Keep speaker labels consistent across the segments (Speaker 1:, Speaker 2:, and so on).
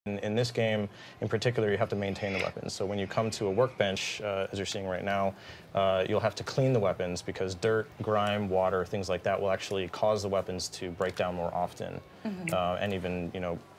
Speaker 1: In this game, in particular, you have to maintain the weapons. So when you come to a workbench, as you're seeing right now, you'll have to clean the weapons because dirt, grime, water, things like that will actually cause the weapons to break down more often, and even,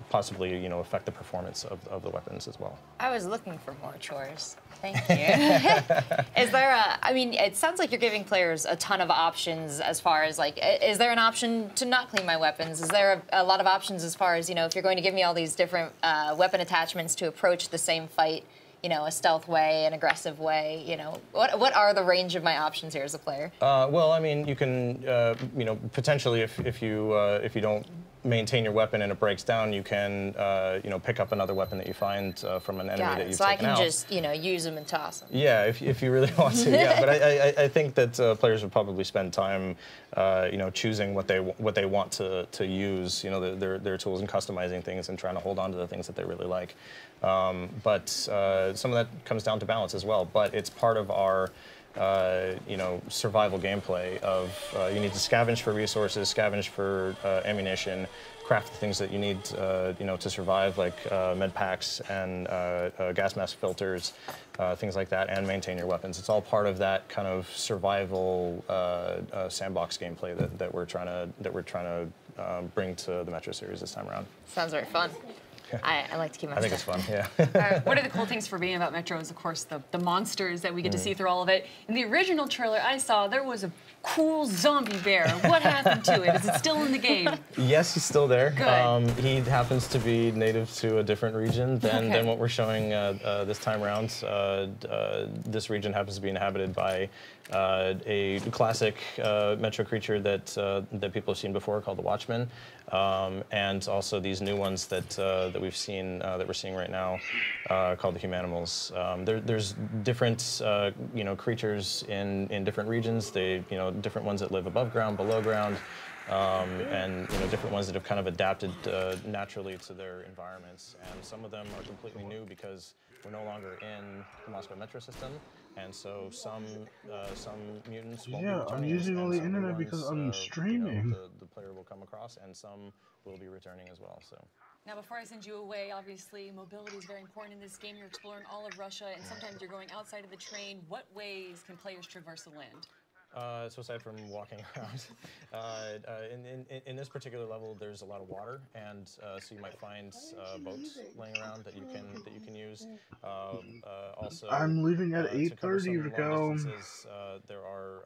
Speaker 1: possibly, affect the performance of the weapons as well.
Speaker 2: I was looking for more chores. Thank you. Is there I mean, it sounds like you're giving players a ton of options as far as, like, is there an option to not clean my weapons? Is there a lot of options as far as, if you're going to give me all these different weapon attachments to approach the same fight, a stealth way, an aggressive way, what are the range of my options here as a player?
Speaker 1: Well, I mean, you can, potentially, if you don't maintain your weapon and it breaks down, you can, pick up another weapon that you find from an enemy that you've taken out.
Speaker 2: So I can just, just, use them and toss them.
Speaker 1: Yeah, if you really want to. Yeah, but I think that players would probably spend time, choosing what they want to use, their tools, and customizing things and trying to hold on to the things that they really like. But some of that comes down to balance as well. But it's part of our survival gameplay of you need to scavenge for resources, scavenge for ammunition, craft the things that you need, to survive, like med packs and gas mask filters, things like that, and maintain your weapons. It's all part of that kind of survival sandbox gameplay that we're trying to bring to the Metro series this time around.
Speaker 2: Sounds very fun. I like to keep my
Speaker 1: I think it's fun, yeah.
Speaker 3: One of the cool things for being about Metro is, of course, the monsters that we get to see through all of it. In the original trailer I saw, there was a cool zombie bear. What happened to it? Is it still in the game?
Speaker 1: Yes, he's still there.
Speaker 3: Good.
Speaker 1: He happens to be native to a different region than what we're showing this time around. This region happens to be inhabited by a classic Metro creature that people have seen before, called the Watchmen, and also these new ones that we've seen, that we're seeing right now, called the Humanimals. There's different creatures in different regions. Different ones that live above ground, below ground, and different ones that have kind of adapted naturally to their environments. And some of them are completely new because we're no longer in the Moscow Metro system, and so some mutants won't be returning.
Speaker 4: I'm using all the internet because I'm streaming.
Speaker 1: The player will come across, and some will be returning as well. So.
Speaker 3: Now, before I send you away, obviously, mobility is very important in this game. You're exploring all of Russia, and sometimes you're going outside of the train. What ways can players traverse the land?
Speaker 1: So aside from walking around, in this particular level, there's a lot of water, and so you might find boats laying around that you can use. Also,
Speaker 4: I'm leaving at 8:30 to go.
Speaker 1: There are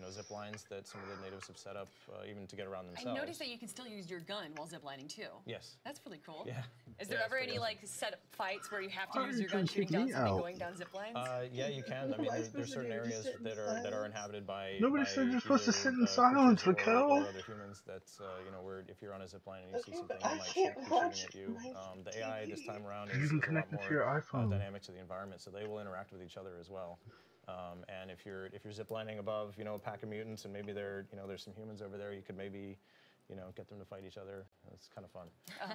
Speaker 1: zip lines that some of the natives have set up, even to get around themselves.
Speaker 3: I noticed that you can still use your gun while ziplining too.
Speaker 1: Yes.
Speaker 3: That's really cool.
Speaker 1: Yeah.
Speaker 3: Is there ever any set up fights where you have to use your gun shooting down something going down zip lines?
Speaker 1: Yeah, you can. I mean, there's certain areas that are inhabited by.
Speaker 4: Nobody said you're supposed to sit in silence, Raquel.
Speaker 1: Or other humans. That's where if you're on a zip line and you see something, they might be shooting at you. The AI this time around is a lot more dynamic to the environment, so they will interact with each other as well. And if you're ziplining above, a pack of mutants, and maybe there's some humans over there, you could maybe, get them to fight each other. It's kind of fun.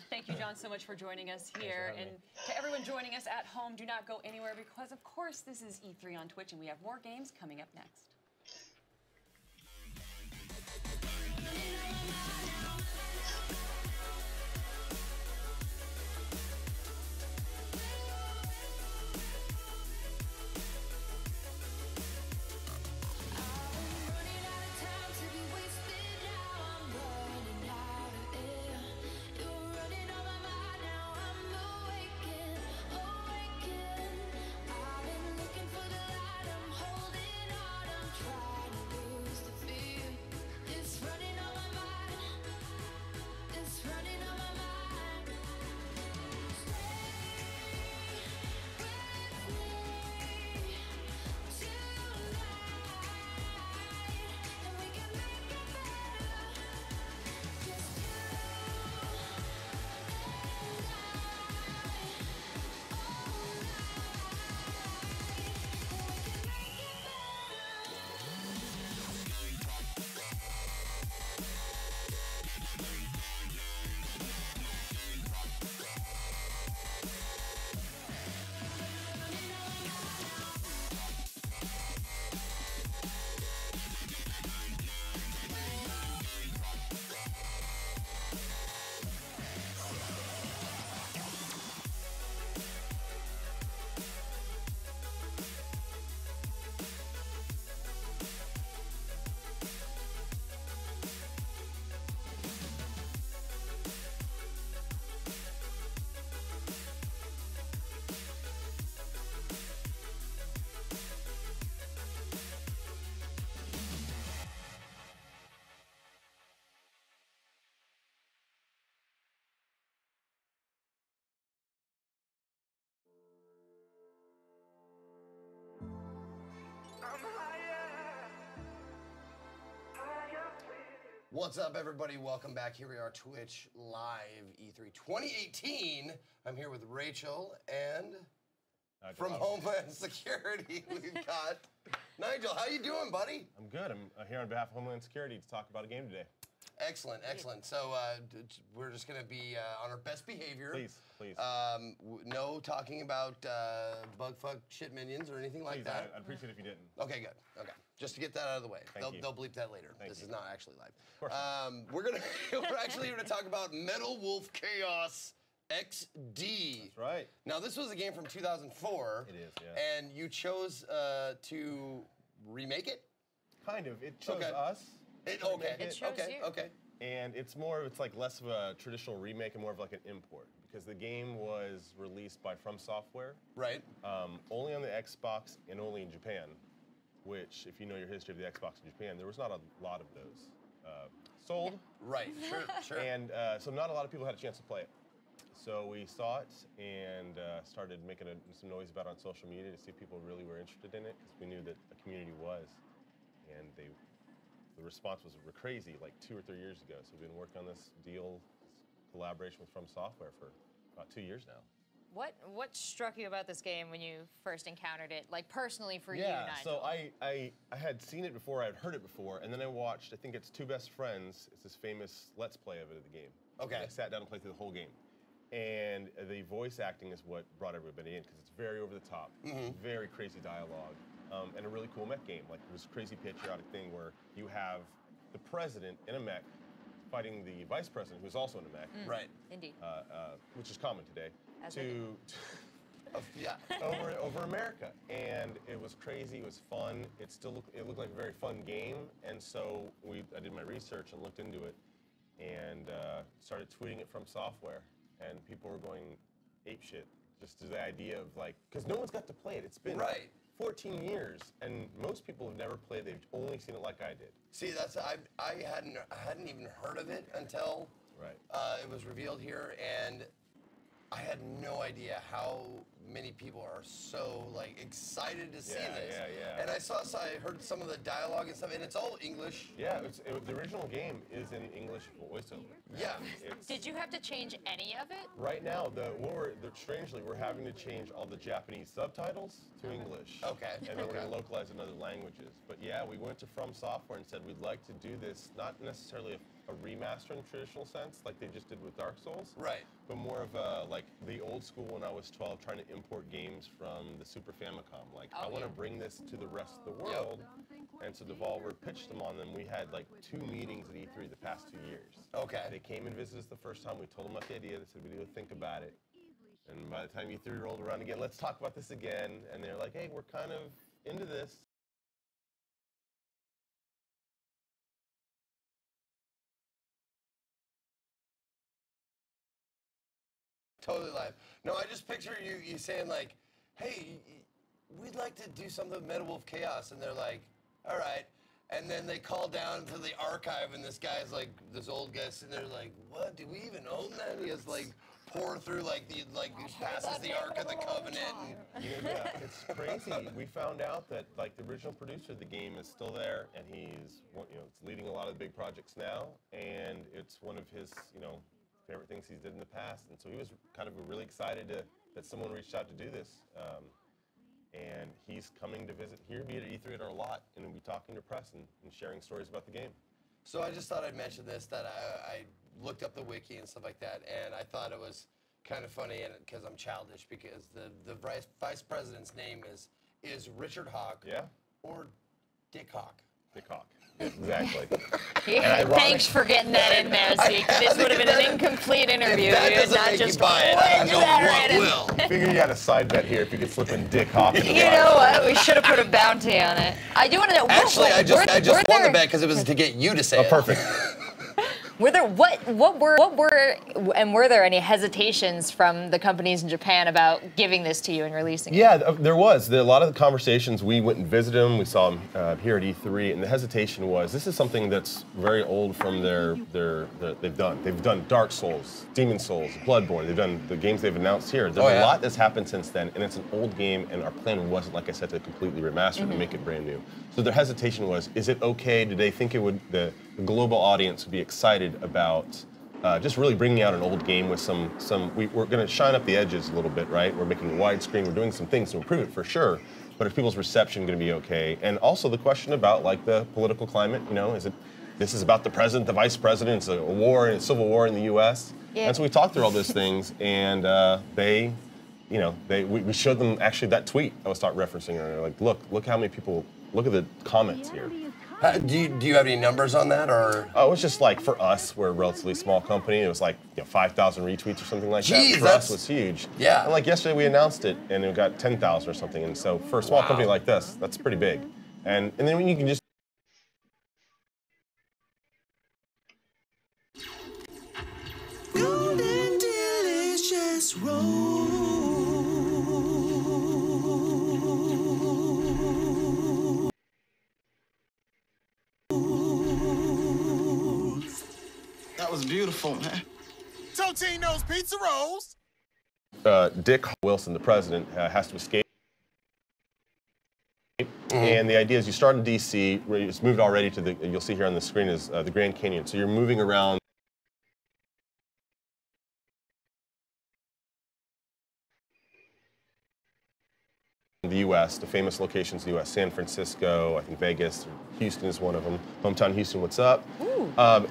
Speaker 3: Thank you, John, so much for joining us here. And to everyone joining us at home, do not go anywhere because, of course, this is E3 on Twitch, and we have more games coming up next.
Speaker 5: What's up, everybody? Welcome back. Here we are, Twitch Live E3 2018. I'm here with Rachel and from Homeland Security, we've got Nigel. How you doing, buddy?
Speaker 6: I'm good. I'm here on behalf of Homeland Security to talk about a game today.
Speaker 5: Excellent, excellent. So we're just going to be on our best behavior.
Speaker 6: Please, please.
Speaker 5: No talking about bug fuck shit minions or anything like that.
Speaker 6: I'd appreciate it if you didn't.
Speaker 5: Okay, good. Okay, just to get that out of the way.
Speaker 6: Thank you.
Speaker 5: They'll bleep that later.
Speaker 6: Thank
Speaker 5: This
Speaker 6: you.
Speaker 5: is not actually live. We're actually here to talk about Metal Wolf Chaos XD.
Speaker 6: That's right.
Speaker 5: Now, this was a game from 2004.
Speaker 6: It is, yeah.
Speaker 5: And you chose to remake it?
Speaker 6: Kind of. It chose
Speaker 5: Okay.
Speaker 6: us.
Speaker 5: Okay.
Speaker 2: It chose you.
Speaker 5: Okay.
Speaker 6: And it's like less of a traditional remake and more of like an import because the game was released by From Software.
Speaker 5: Right.
Speaker 6: Only on the Xbox and only in Japan, which, if you know your history of the Xbox in Japan, there was not a lot of those sold.
Speaker 5: Right. Sure.
Speaker 6: And so not a lot of people had a chance to play it. So we saw it and started making some noise about it on social media to see if people really were interested in it because we knew that a community was. And the response was crazy like 2 or 3 years ago. So we've been working on this deal, this collaboration with From Software for about 2 years now.
Speaker 2: What struck you about this game when you first encountered it, like personally for you,
Speaker 6: Yeah,
Speaker 2: Nigel?
Speaker 6: so I had seen it before, I had heard it before, and then I watched, I think it's Two Best Friends, it's this famous Let's Play of it of the game.
Speaker 5: Okay.
Speaker 6: I sat down and played through the whole game. And the voice acting is what brought everybody in, because it's very over the top, very crazy dialogue, and a really cool mech game. Like this crazy patriotic thing where you have the president in a mech fighting the vice president, who's also in a mech.
Speaker 5: Right.
Speaker 2: Indeed.
Speaker 6: Which is common today,
Speaker 2: As
Speaker 5: Yeah.
Speaker 6: over America, and it was crazy. It was fun. It looked like a very fun game, and so I did my research and looked into it, and started tweeting it From Software, and people were going apeshit just to the idea of like, because no one's got to play it. It's been 14 years, and most people have never played. They've only seen it like I did.
Speaker 5: See, I hadn't even heard of it until it was revealed here, and I had no idea how many people are so like excited to see this.
Speaker 6: Yeah.
Speaker 5: And I heard some of the dialogue and stuff, and it's all English.
Speaker 6: Yeah, the original game is in English voiceover.
Speaker 5: Yeah.
Speaker 2: Did you have to change any of it?
Speaker 6: Right now, strangely, we're having to change all the Japanese subtitles to English.
Speaker 5: Okay.
Speaker 6: And then we're going to localize in other languages. But yeah, we went to From Software and said we'd like to do this, not necessarily a remaster in the traditional sense, like they just did with Dark Souls.
Speaker 5: Right.
Speaker 6: But more of like the old school when I was 12, trying to import games from the Super Famicom. Like, I want to bring this to the rest of the world. And so Devolver pitched them on them. We had like 2 meetings at E3 the past 2 years.
Speaker 5: Okay.
Speaker 6: They came and visited us the first time. We told them about the idea. They said, we need to think about it. And by the time E3 rolled around again, let's talk about this again. And they're like, hey, we're kind of into this.
Speaker 5: Totally live. No, I just picture you saying like, hey, we'd like to do something with Metal Wolf Chaos, and they're like, all right. And then they call down to the archive, and this guy's like, this old guy sitting there like, what? Do we even own that? And he has like pour through he passes the Ark of the Covenant. And,
Speaker 6: Yeah, it's crazy. We found out that like the original producer of the game is still there, and he's it's leading a lot of the big projects now, and it's one of his favorite things he's did in the past, and so he was kind of really excited that someone reached out to do this. And he's coming to visit here, be at E3 at our lot, and we'll be talking to press and sharing stories about the game.
Speaker 5: So I just thought I'd mention this, that I looked up the wiki and stuff like that, and I thought it was kind of funny, and because I'm childish, because the vice president's name is Richard Hawk, or Dick Hawk.
Speaker 6: Dick Hawk. Exactly.
Speaker 2: Thanks for getting that in there, Zeke. This would have been an incomplete interview.
Speaker 5: That doesn't
Speaker 2: not
Speaker 5: make
Speaker 2: just
Speaker 5: you buy it. I don't know what will.
Speaker 6: I figured you had a side bet here if you could slip in Dick Hawk.
Speaker 2: You know what? We should have put a bounty on it. I do want to know.
Speaker 5: Actually, I just won the bet because it was to get you to say it.
Speaker 6: Perfect.
Speaker 2: Were there were there any hesitations from the companies in Japan about giving this to you and releasing it?
Speaker 6: Yeah, there was. A lot of the conversations, we went and visited them. We saw them here at E3, and the hesitation was, this is something that's very old from they've done. They've done Dark Souls, Demon Souls, Bloodborne. They've done the games they've announced here. There's a lot that's happened since then, and it's an old game, and our plan wasn't, like I said, to completely remaster it and make it brand new. So their hesitation was, is it okay? Did they think it would, the the global audience would be excited about just really bringing out an old game with we're going to shine up the edges a little bit, right? We're making it widescreen, we're doing some things to improve it for sure, but is people's reception going to be okay? And also the question about like the political climate, you know, this is about the president, the vice president, it's a war, a civil war in the U.S. Yeah. And so we talked through all those things, and we showed them actually that tweet I was referencing earlier. Like, look how many people, look at the comments here.
Speaker 5: Do you have any numbers on that, or?
Speaker 6: Oh, it was just like for us, we're a relatively small company. It was like 5,000 retweets or something like that.
Speaker 5: Jeez,
Speaker 6: For us, was huge.
Speaker 5: Yeah.
Speaker 6: And like yesterday, we announced it, and it got 10,000 or something. And so for a small company like this, that's pretty big. And then when you can just.
Speaker 7: Golden delicious roll. That was beautiful, man. Totino's Pizza Rolls.
Speaker 6: Dick Wilson, the president, has to escape. And the idea is you start in D.C., it's moved already to you'll see here on the screen is the Grand Canyon. So you're moving around the U.S., the famous locations in the U.S., San Francisco, I think Vegas, Houston is one of them. Hometown Houston, what's up?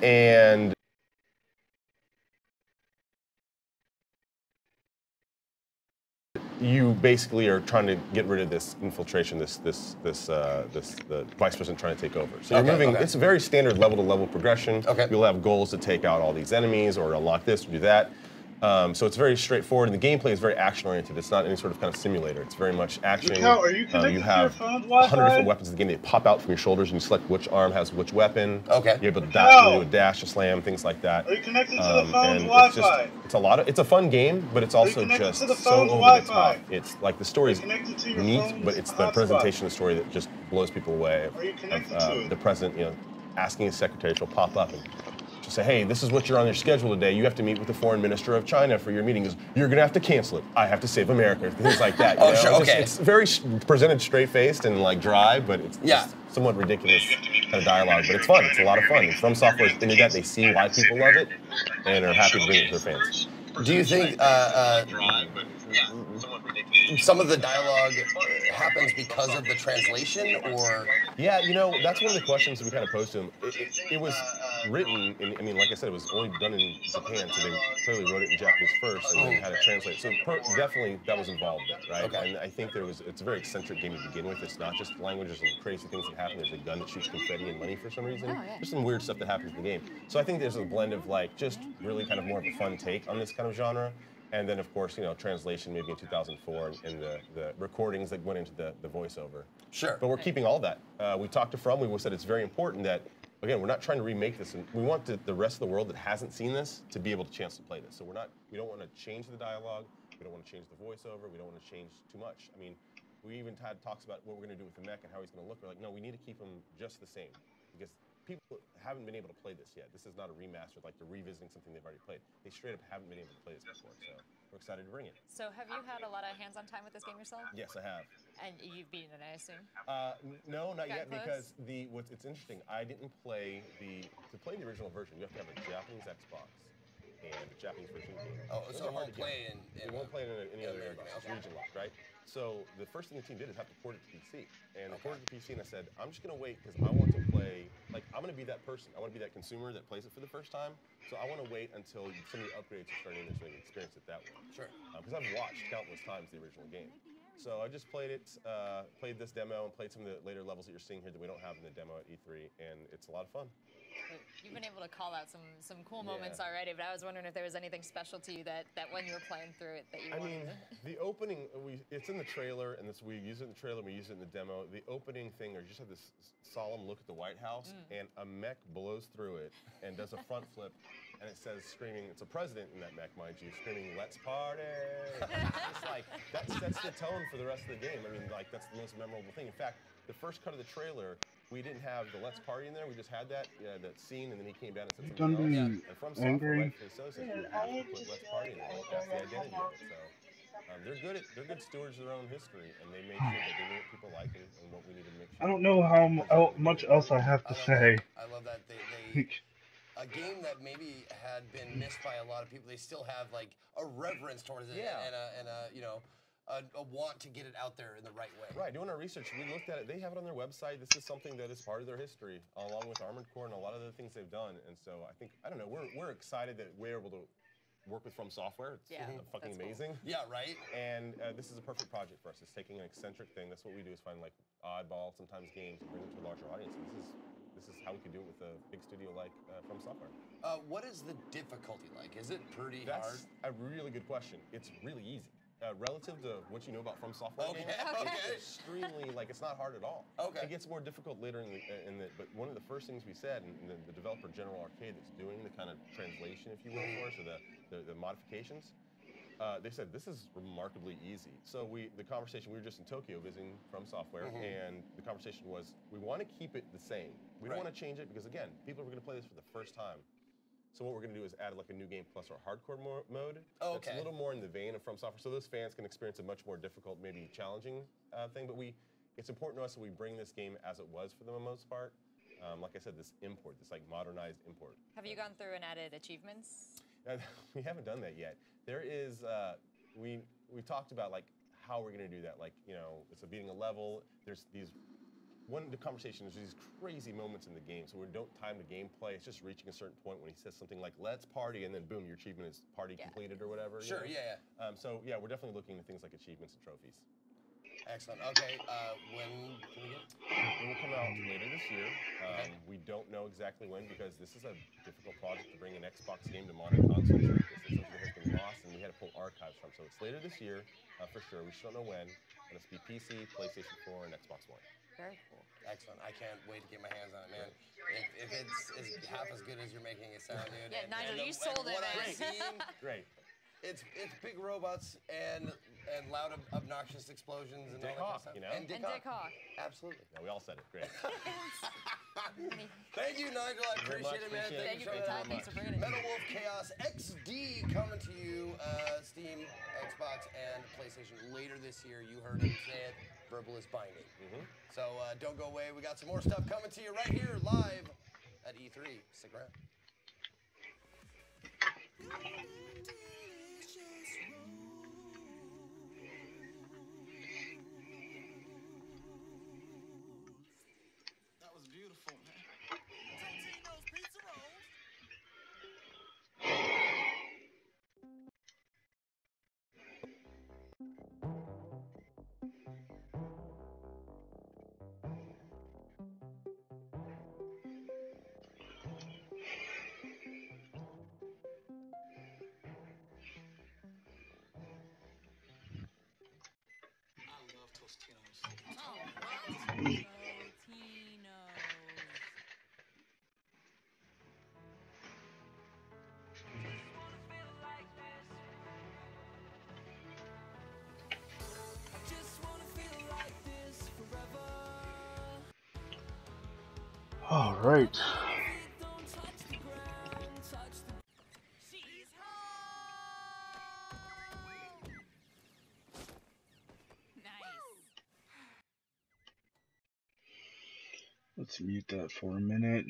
Speaker 6: And you basically are trying to get rid of this infiltration, the vice president trying to take over. So you're moving. It's a very standard level-to-level progression. You'll have goals to take out all these enemies or unlock this or do that. So it's very straightforward, and the gameplay is very action-oriented. It's not any sort of kind of simulator. It's very much action.
Speaker 4: Mikhail, are you connected
Speaker 6: you have
Speaker 4: to your phone's
Speaker 6: 100 different weapons in the game. They pop out from your shoulders, and you select which arm has which weapon.
Speaker 5: Okay.
Speaker 6: You're able to do a dash, a slam, things like that.
Speaker 4: Are you connected to the phone's
Speaker 6: and
Speaker 4: Wi-Fi?
Speaker 6: It's a fun game, but it's also just so over the top. It's like the story's neat, but it's the presentation of the story that just blows people away.
Speaker 4: Are you connected to it?
Speaker 6: The president, asking his secretary, she'll pop up and say, hey, this is what you're on your schedule today. You have to meet with the foreign minister of China for your meeting. You're going to have to cancel it. I have to save America. Things like that.
Speaker 5: Sure, okay.
Speaker 6: It's very presented straight-faced and like dry, but it's somewhat ridiculous kind of dialogue. But it's fun. It's a lot of fun. From Software's into that, they see why people love it and are happy to bring it to their fans.
Speaker 5: Do you think some of the dialogue happens because of the translation, or?
Speaker 6: Yeah, that's one of the questions we kind of posed to them. It was written, like I said, it was only done in Japan, so they clearly wrote it in Japanese first and then had it translated. So definitely that was involved in it, right?
Speaker 5: Okay.
Speaker 6: And I think it's a very eccentric game to begin with. It's not just languages and crazy things that happen. There's a gun that shoots confetti and money for some reason. There's some weird stuff that happens in the game. So I think there's a blend of just really kind of more of a fun take on this kind of genre. And then, of course, translation maybe in 2004 and the recordings that went into the voiceover.
Speaker 5: Sure.
Speaker 6: But we're keeping all that. We talked to From. We said it's very important that, again, we're not trying to remake this. And we want the rest of the world that hasn't seen this to be able to chance to play this. So we don't want to change the dialogue. We don't want to change the voiceover. We don't want to change too much. We even had talks about what we're going to do with the mech and how he's going to look. We're like, no, we need to keep him just the same. Because people haven't been able to play this yet. This is not a remaster, like they're revisiting something they've already played. They straight up haven't been able to play this before, so we're excited to bring it.
Speaker 2: So have you had a lot of hands-on time with this game yourself?
Speaker 6: Yes, I have.
Speaker 2: And you've beaten it, I assume?
Speaker 6: No, not yet,
Speaker 2: close?
Speaker 6: because it's interesting. I didn't play to play the original version, you have to have a Japanese Xbox and a Japanese version of the game.
Speaker 5: Oh, so it won't play in
Speaker 6: won't play in any other Xbox. It's region locked, right? So the first thing the team did is have to port it to PC. And I ported it to PC and I said, I'm just going to wait because I want to play, I'm going to be that person. I want to be that consumer that plays it for the first time. So I want to wait until some of the upgrades are starting in there so I can experience it that way.
Speaker 5: Sure.
Speaker 6: Because I've watched countless times the original game. So I just played it, played this demo and played some of the later levels that you're seeing here that we don't have in the demo at E3, and it's a lot of fun.
Speaker 2: You've been able to call out some cool moments already, but I was wondering if there was anything special to you that when you were playing through it that you wanted.
Speaker 6: The opening, it's in the trailer, and we use it in the trailer, we use it in the demo. The opening thing, you just have this solemn look at the White House, and a mech blows through it and does a front flip, and it says screaming, it's a president in that mech, mind you, screaming, let's party! It's like, that sets the tone for the rest of the game. That's the most memorable thing. In fact, the first cut of the trailer, we didn't have the let's party in there. We just had that scene, and then he came down and said something else. And from Software, right, for the associates, we have to put let's party in there. That's the identity of it. So they're good stewards of their own history, and they made sure that they knew what people like and what we needed to make sure.
Speaker 8: I don't know how much else I have to say.
Speaker 5: I love that they a game that maybe had been missed by a lot of people. They still have like a reverence towards it and a you know. A want to get it out there in the right way.
Speaker 6: Right, doing our research, we looked at it. They have it on their website. This is something that is part of their history, along with Armored Core and a lot of the things they've done. And so I don't know, we're excited that we're able to work with From Software. It's fucking amazing.
Speaker 5: Cool. Yeah, right?
Speaker 6: And this is a perfect project for us. It's taking an eccentric thing. That's what we do, is find like oddball, sometimes games, and bring them to a larger audience. And this is how we could do it with a big studio like From Software.
Speaker 5: What is the difficulty like? Is it pretty hard?
Speaker 6: That's a really good question. It's really easy. Relative to what you know about From Software games, it's extremely, like, it's not hard at all.
Speaker 5: Okay.
Speaker 6: It gets more difficult later but one of the first things we said, and the developer General Arcade that's doing the kind of translation, if you will, for us, or the modifications, they said this is remarkably easy. So the conversation, we were just in Tokyo visiting From Software, and the conversation was, we want to keep it the same. We don't want to change it because, again, people are going to play this for the first time. So what we're going to do is add like a new game plus our hardcore mode. It's a little more in the vein of From Software, so those fans can experience a much more difficult, maybe challenging thing. But it's important to us that we bring this game as it was for the most part. Like I said, this import, this like modernized import.
Speaker 2: Have you gone through and added achievements?
Speaker 6: We haven't done that yet. There is, we talked about like how we're going to do that. Like, you know, it's beating a level. There's the conversation is these crazy moments in the game, so we don't time the gameplay. It's just reaching a certain point when he says something like "Let's party," and then boom, your achievement is party completed or whatever.
Speaker 5: Sure,
Speaker 6: you know? So yeah, we're definitely looking at things like achievements and trophies.
Speaker 5: Excellent. Okay, when can we get it?
Speaker 6: It will come out later this year. We don't know exactly when because this is a difficult project to bring an Xbox game to modern consoles like this. It's something that has been lost, and we had to pull archives from. So it's later this year for sure. We just don't know when. And it's be PC, PlayStation 4, and Xbox One.
Speaker 2: Very cool.
Speaker 5: Excellent. I can't wait to get my hands on it, man. If it's half as good as you're making it sound, dude.
Speaker 2: Yeah, Nigel, you sold it, man.
Speaker 5: Great. It's big robots and loud, obnoxious explosions and all that kind of stuff.
Speaker 6: You know?
Speaker 5: And Dick Hawk. Absolutely.
Speaker 6: Yeah, we all said it. Great.
Speaker 5: Thank you, Nigel. I appreciate it, man.
Speaker 2: Thank you for your time. Thanks for bringing it.
Speaker 5: Metal Wolf Chaos XD coming to you, Steam, Xbox, and PlayStation later this year. You heard him say it. Verbal is binding. So don't go away. We got some more stuff coming to you right here live at E3. Stick around.
Speaker 7: That was beautiful, man. Totino's Pizza Rolls. I love Tostinos.
Speaker 3: Oh, what? Totinos.
Speaker 8: All right. Let's mute that for a minute.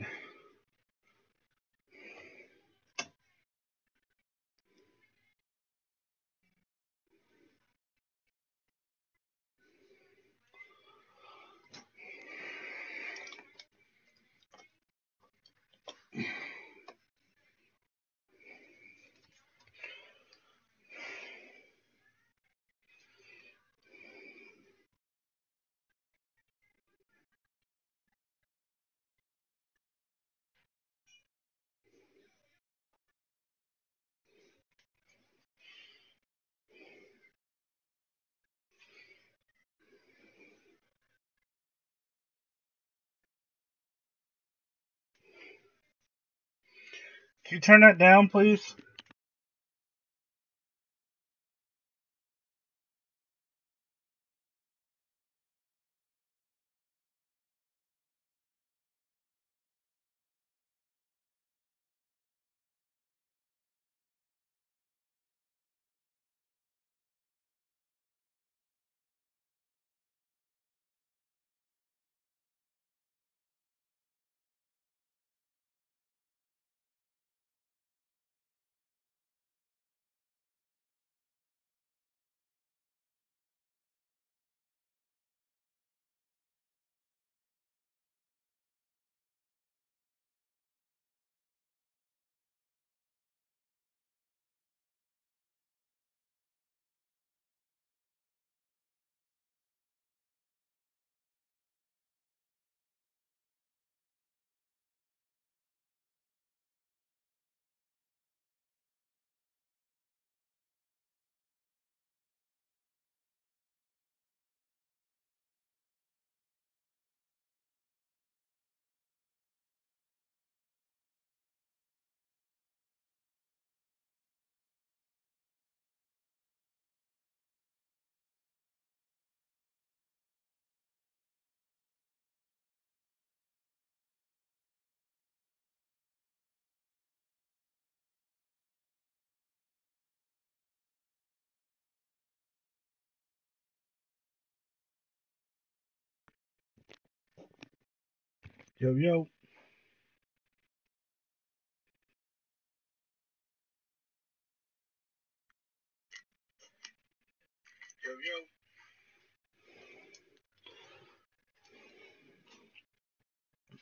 Speaker 8: Can you turn that down, please? Yo, yo. Yo, yo.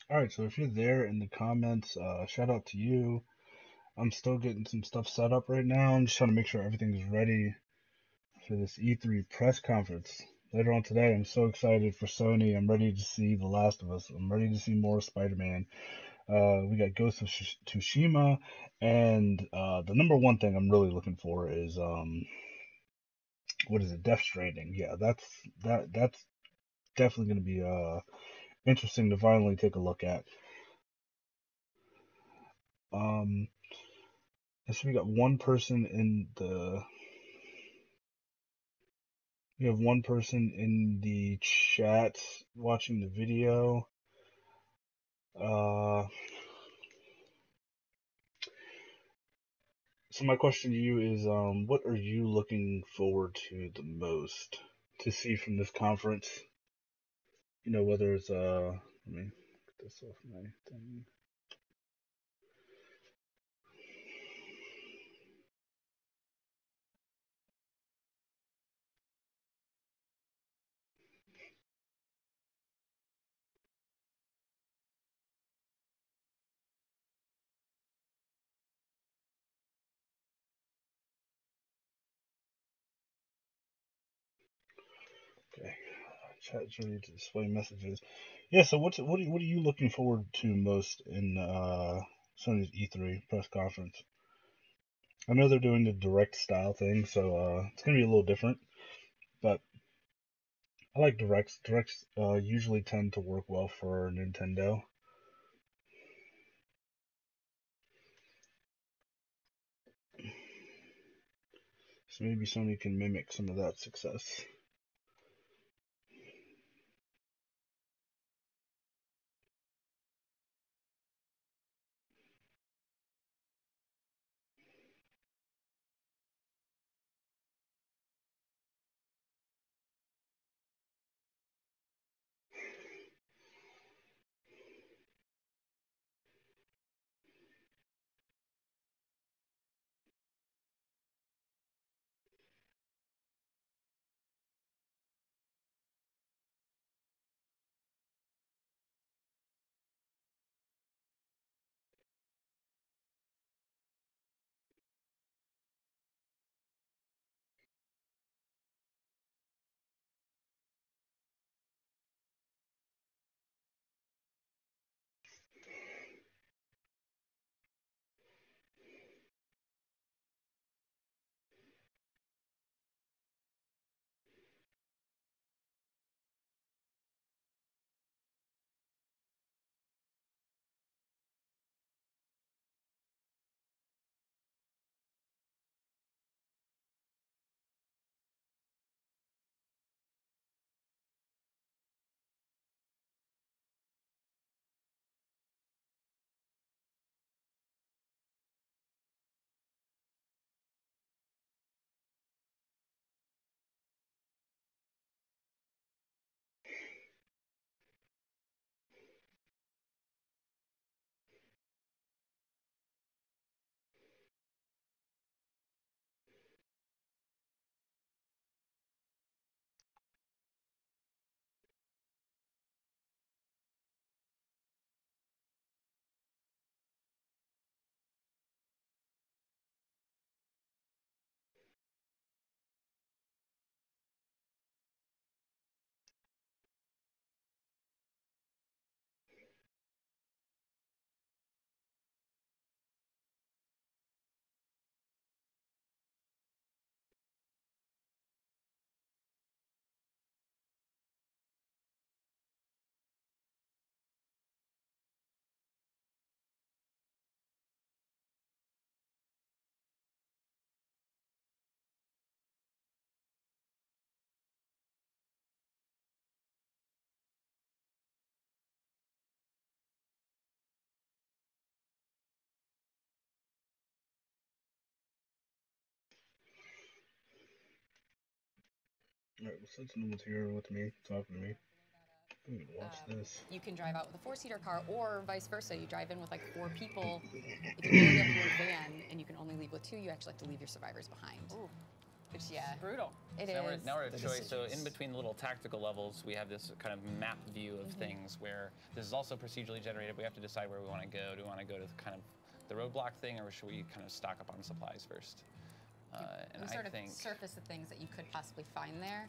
Speaker 8: All right, so if you're there in the comments, shout out to you. I'm still getting some stuff set up right now. I'm just trying to make sure everything is ready for this E3 press conference later on today. I'm so excited for Sony. I'm ready to see The Last of Us. I'm ready to see more Spider-Man. We got Ghost of Tsushima, and the number one thing I'm really looking for is what is it? Death Stranding. Yeah, that's definitely going to be interesting to finally take a look at. So we got one person in the. We have one person in the chat watching the video. So my question to you is, what are you looking forward to the most to see from this conference? You know, whether it's let me get this off my thing. Okay, chat's ready to display messages. Yeah, so what are you looking forward to most in Sony's E3 press conference? I know they're doing the direct style thing, so it's gonna be a little different, but I like directs. Directs usually tend to work well for Nintendo. So maybe Sony can mimic some of that success. Alright, well, since no one's here with me, talking to me. Watch this.
Speaker 9: You can drive out with a 4-seater car, or vice versa. You drive in with like 4 people. If you load up your van and you can only leave with 2, you actually have to leave your survivors behind.
Speaker 3: Ooh.
Speaker 9: Which, yeah,
Speaker 3: Brutal.
Speaker 9: it
Speaker 10: So
Speaker 9: is.
Speaker 10: now we're at choice. So in between the little tactical levels, we have this kind of map view of things where this is also procedurally generated. We have to decide where we want to go. Do we want to go to kind of the roadblock thing, or should we kind of stock up on supplies first? And
Speaker 9: we
Speaker 10: I
Speaker 9: sort
Speaker 10: think
Speaker 9: of surface the things that you could possibly find there,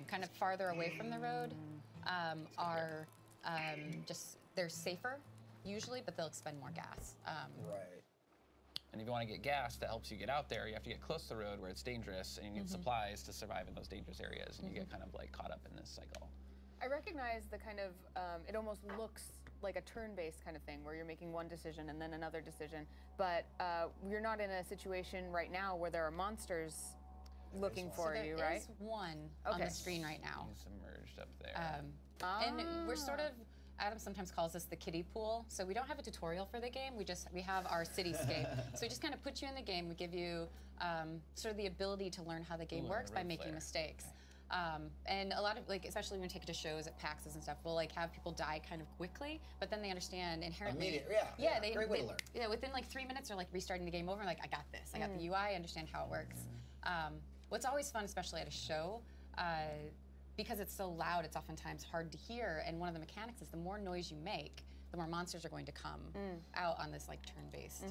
Speaker 9: kind of farther away from the road, are just, they're safer usually, but they'll expend more gas.
Speaker 5: Right.
Speaker 10: And if you want to get gas that helps you get out there, you have to get close to the road where it's dangerous, and you need supplies to survive in those dangerous areas, and you get kind of like caught up in this cycle.
Speaker 3: I recognize the kind of, it almost looks like a turn-based kind of thing where you're making one decision and then another decision, but you're not in a situation right now where there are monsters looking for you, right?
Speaker 9: There is one on the screen right now.
Speaker 10: He's submerged up there.
Speaker 9: And we're sort of, Adam sometimes calls this the kiddie pool. So we don't have a tutorial for the game. We have our cityscape. So we just kind of put you in the game. We give you sort of the ability to learn how the game works by making mistakes. And a lot of, like, especially when we take it to shows at PAXs and stuff, we'll like have people die kind of quickly, but then they understand inherently.
Speaker 5: Immediately, yeah, great way to learn.
Speaker 9: Yeah, within like 3 minutes, they're like restarting the game over. And like, I got this. I got the UI. I understand how it works. What's always fun, especially at a show, because it's so loud, it's oftentimes hard to hear. And one of the mechanics is the more noise you make, the more monsters are going to come out on this like turn-based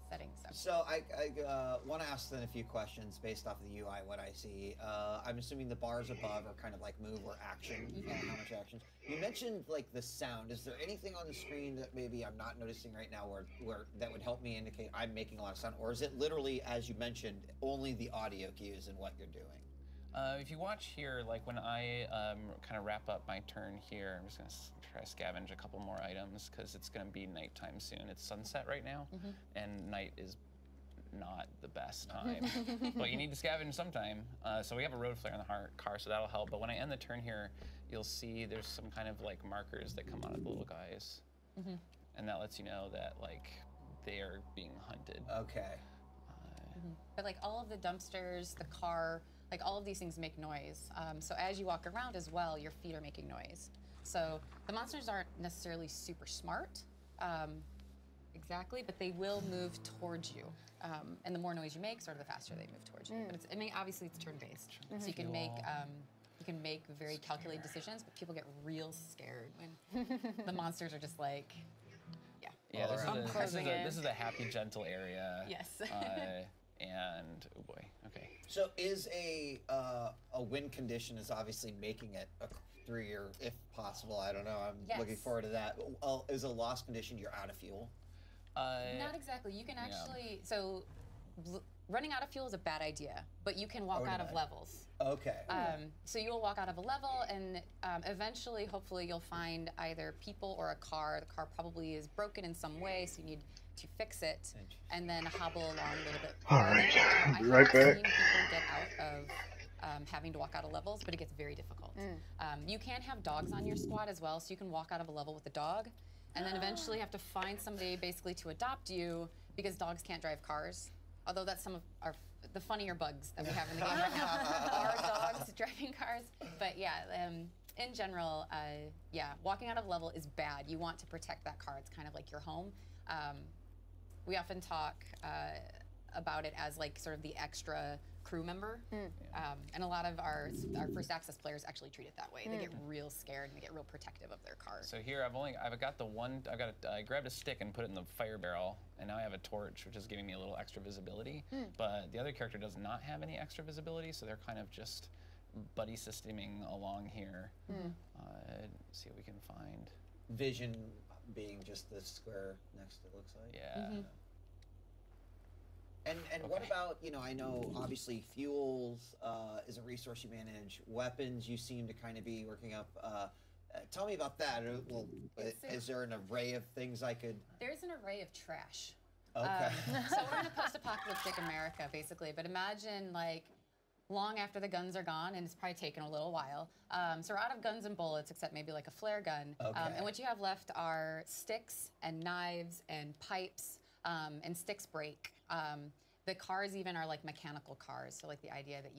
Speaker 9: setting.
Speaker 11: So I want to ask then a few questions based off of the UI, what I see. I'm assuming the bars above are kind of like move or action, how much action. You mentioned like the sound. Is there anything on the screen that maybe I'm not noticing right now where that would help me indicate I'm making a lot of sound? Or is it literally, as you mentioned, only the audio cues and what you're doing?
Speaker 10: If you watch here, like when I kind of wrap up my turn here, I'm just going to try to scavenge a couple more items because it's going to be nighttime soon. It's sunset right now, and night is not the best time. But you need to scavenge sometime. So we have a road flare on the car, so that'll help. But when I end the turn here, you'll see there's some kind of like markers that come out of the little guys. And that lets you know that like they are being hunted.
Speaker 11: Okay.
Speaker 9: But like all of the dumpsters, the car, like all of these things make noise. So as you walk around as well, your feet are making noise. So the monsters aren't necessarily super smart, exactly, but they will move towards you. And the more noise you make, sort of the faster they move towards you. But I mean, obviously it's turn-based, so you can make very calculated decisions, but people get real scared when the monsters are just like,
Speaker 10: yeah. This is a happy, gentle area.
Speaker 9: Yes.
Speaker 10: And oh boy, okay.
Speaker 11: So is a win condition is obviously making it a 3 or if possible, I don't know. I'm looking forward to that. Is a loss condition you're out of fuel?
Speaker 9: Not exactly. You can actually running out of fuel is a bad idea, but you can walk out of levels.
Speaker 11: Okay.
Speaker 9: So you'll walk out of a level, and eventually, hopefully, you'll find either people or a car. The car probably is broken in some way, so you need to fix it, and then hobble along a little bit.
Speaker 8: All right, I'll be right back.
Speaker 9: I've seen people get out of having to walk out of levels, but it gets very difficult. You can have dogs on your squad as well, so you can walk out of a level with a dog, and then eventually have to find somebody basically to adopt you because dogs can't drive cars. Although that's some of the funnier bugs that we have in the game right now are dogs driving cars. But yeah, in general, walking out of level is bad. You want to protect that car. It's kind of like your home. We often talk about it as like sort of the extra crew member, and a lot of our first access players actually treat it that way. They get real scared and they get real protective of their car.
Speaker 10: So here I grabbed a stick and put it in the fire barrel, and now I have a torch, which is giving me a little extra visibility. But the other character does not have any extra visibility, so they're kind of just buddy systeming along here. See what we can find.
Speaker 11: Vision being just the square next to it looks like.
Speaker 10: Yeah.
Speaker 11: And what about, I know obviously fuels is a resource you manage. Weapons you seem to kind of be working up. Tell me about that. Is there an array of things I could?
Speaker 9: There's an array of trash.
Speaker 11: Okay.
Speaker 9: So we're in a post-apocalyptic America, basically. But imagine like long after the guns are gone, and it's probably taken a little while. So we're out of guns and bullets, except maybe like a flare gun. And what you have left are sticks and knives and pipes, and sticks break. The cars even are like mechanical cars. So like the idea that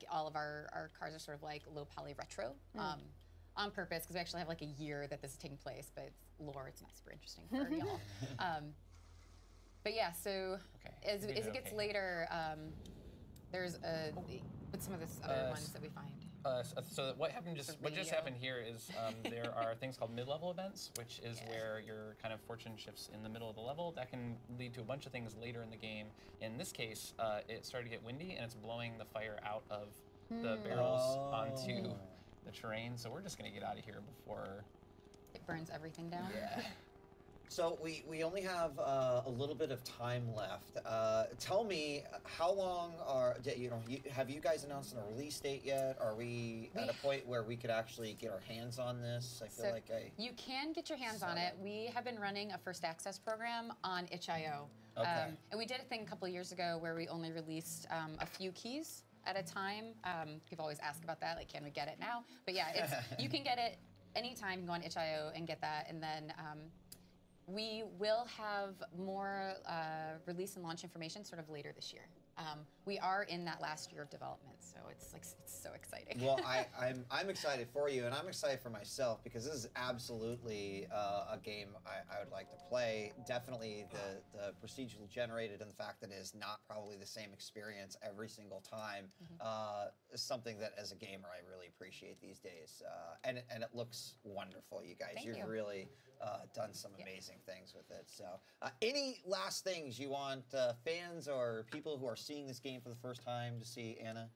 Speaker 9: all of our cars are sort of like low poly retro. on purpose because we actually have like a year that this is taking place, but it's lore. It's not super interesting for y'all. But yeah, so as it gets later, there's with some of the other ones that we find.
Speaker 10: So what just happened here is there are things called mid-level events, which is where your kind of fortune shifts in the middle of the level. That can lead to a bunch of things later in the game. In this case, it started to get windy and it's blowing the fire out of the barrels onto the terrain. So we're just gonna get out of here before
Speaker 9: it burns everything down.
Speaker 10: Yeah.
Speaker 11: So we only have a little bit of time left. Tell me, how long have you guys announced a release date yet? Are we at a point where we could actually get our hands on this? I feel like
Speaker 9: you can get your hands on it. We have been running a first access program on itch.io.
Speaker 11: Okay.
Speaker 9: And we did a thing a couple of years ago where we only released a few keys at a time. People always ask about that, like, can we get it now? But yeah, you can get it anytime. You can go on itch.io and get that, and then we will have more release and launch information sort of later this year. We are in that last year of development, so it's so exciting.
Speaker 11: Well, I'm excited for you, and I'm excited for myself because this is absolutely a game I would like to play. Definitely the procedurally generated and the fact that it is not probably the same experience every single time is something that as a gamer I really appreciate these days. And it looks wonderful, you guys.
Speaker 9: Thank
Speaker 11: You've
Speaker 9: you.
Speaker 11: really done some amazing things with it. So any last things you want fans or people who are seeing this game for the first time to see, Anna?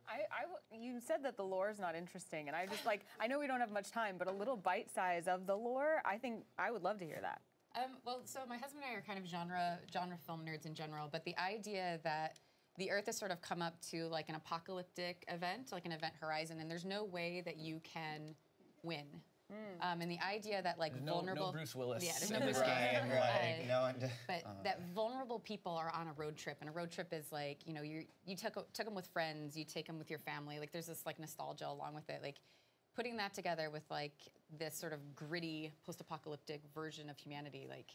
Speaker 3: You said that the lore is not interesting, and I just I know we don't have much time, but a little bite size of the lore, I think I would love to hear that.
Speaker 9: Well, so my husband and I are kind of genre film nerds in general, but the idea that the Earth has sort of come up to like an apocalyptic event, like an event horizon, and there's no way that you can win. And the idea that like vulnerable,
Speaker 10: no Bruce Willis
Speaker 9: there's
Speaker 10: in
Speaker 9: no
Speaker 10: this
Speaker 9: Bruce
Speaker 10: game,
Speaker 9: Willis. But that vulnerable people are on a road trip, and a road trip is like, you know, you took them with friends, you take them with your family. Like there's this like nostalgia along with it. Like putting that together with like this sort of gritty post-apocalyptic version of humanity. Like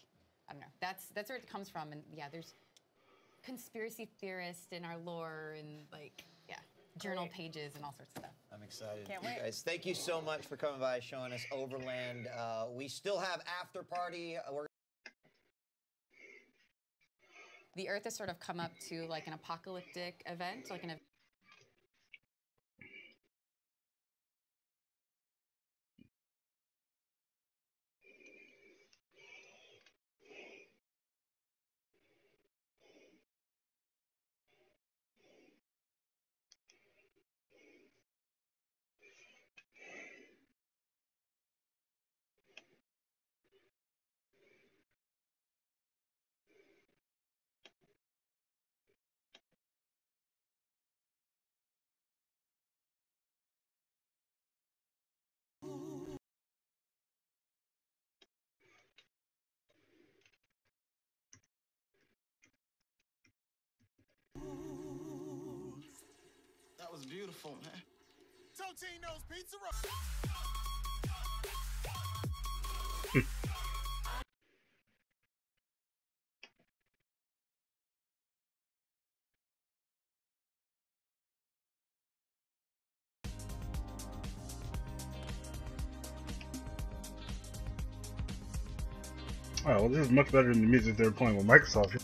Speaker 9: I don't know, that's where it comes from. And yeah, there's conspiracy theorists in our lore and like journal pages and all sorts of stuff.
Speaker 11: I'm excited.
Speaker 3: Can't
Speaker 11: you
Speaker 3: wait.
Speaker 11: guys, thank you so much for coming by, showing us Overland. We still have after party.
Speaker 9: The Earth has sort of come up to like an apocalyptic event, like an
Speaker 7: That was beautiful, man. Totino's Pizza
Speaker 8: Alright, well, this is much better than the music they were playing with Microsoft.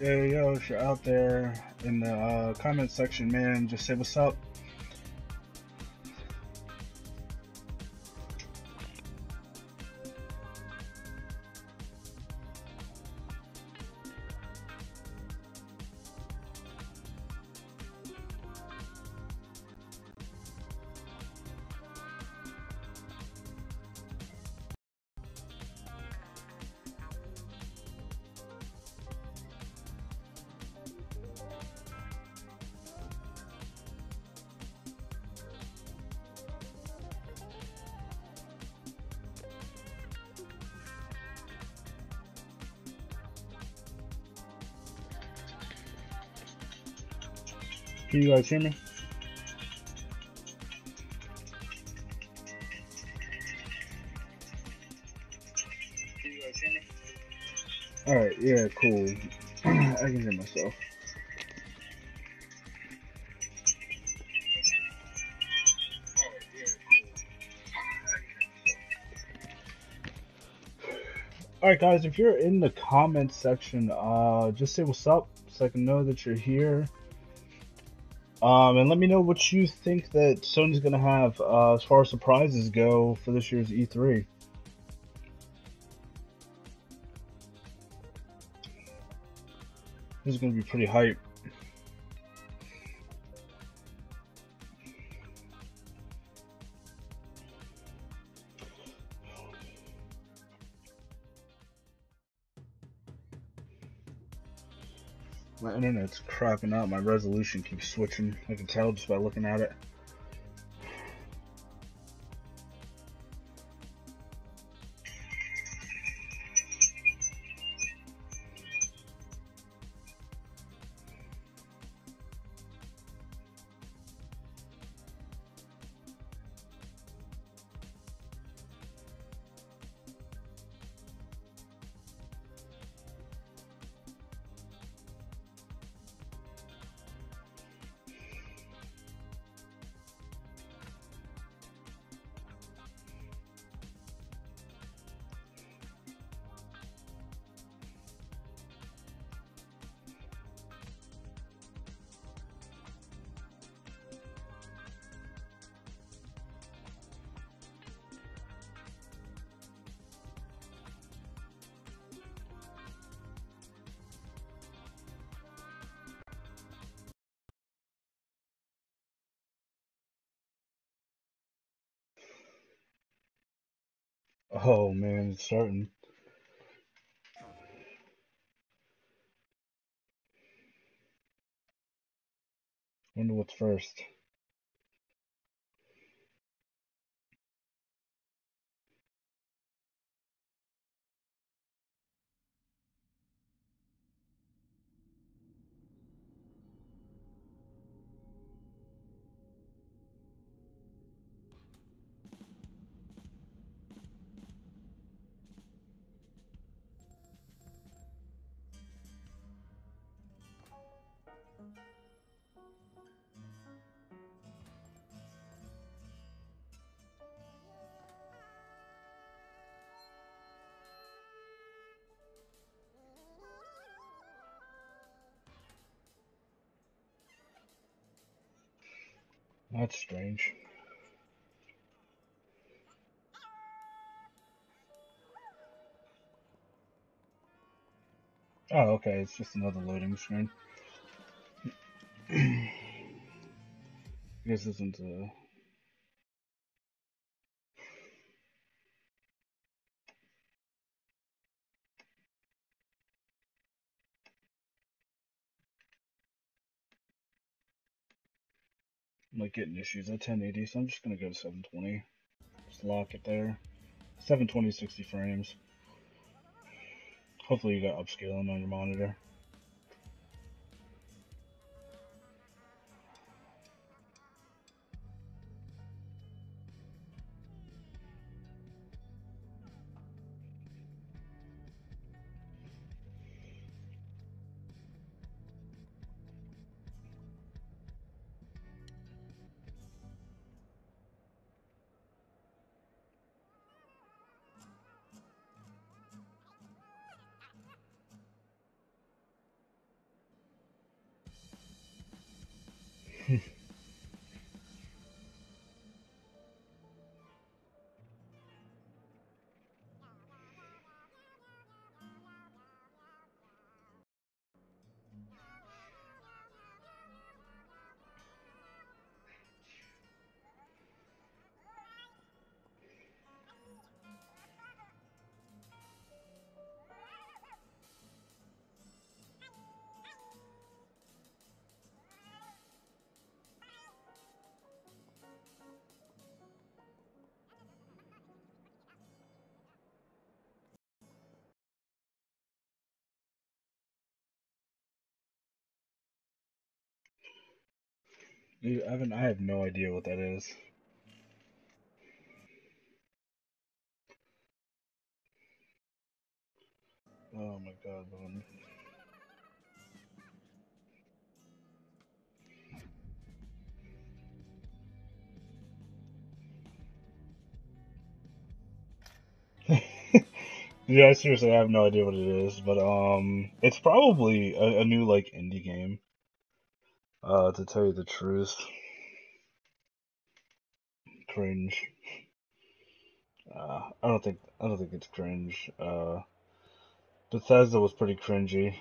Speaker 8: yo, if you're out there in the comment section, man, just say what's up. Can you guys hear me? Alright, yeah, cool. I can hear myself. Alright guys, if you're in the comments section, just say what's up so I can know that you're here. And let me know what you think that Sony's gonna have as far as surprises go for this year's E3. This is gonna be pretty hype. My internet's crapping out. My resolution keeps switching. I can tell just by looking at it. Oh man, it's starting. Wonder what's first. That's strange. Oh, okay, it's just another loading screen. I guess this isn't I'm like getting issues at 1080, so I'm just gonna go to 720. Just lock it there. 720, 60 frames. Hopefully you got upscaling on your monitor. Dude, Evan, I have no idea what that is. Oh my god, man. Yeah, seriously, I have no idea what it is, but it's probably a new like indie game. To tell you the truth, cringe. I don't think it's cringe. Bethesda was pretty cringy.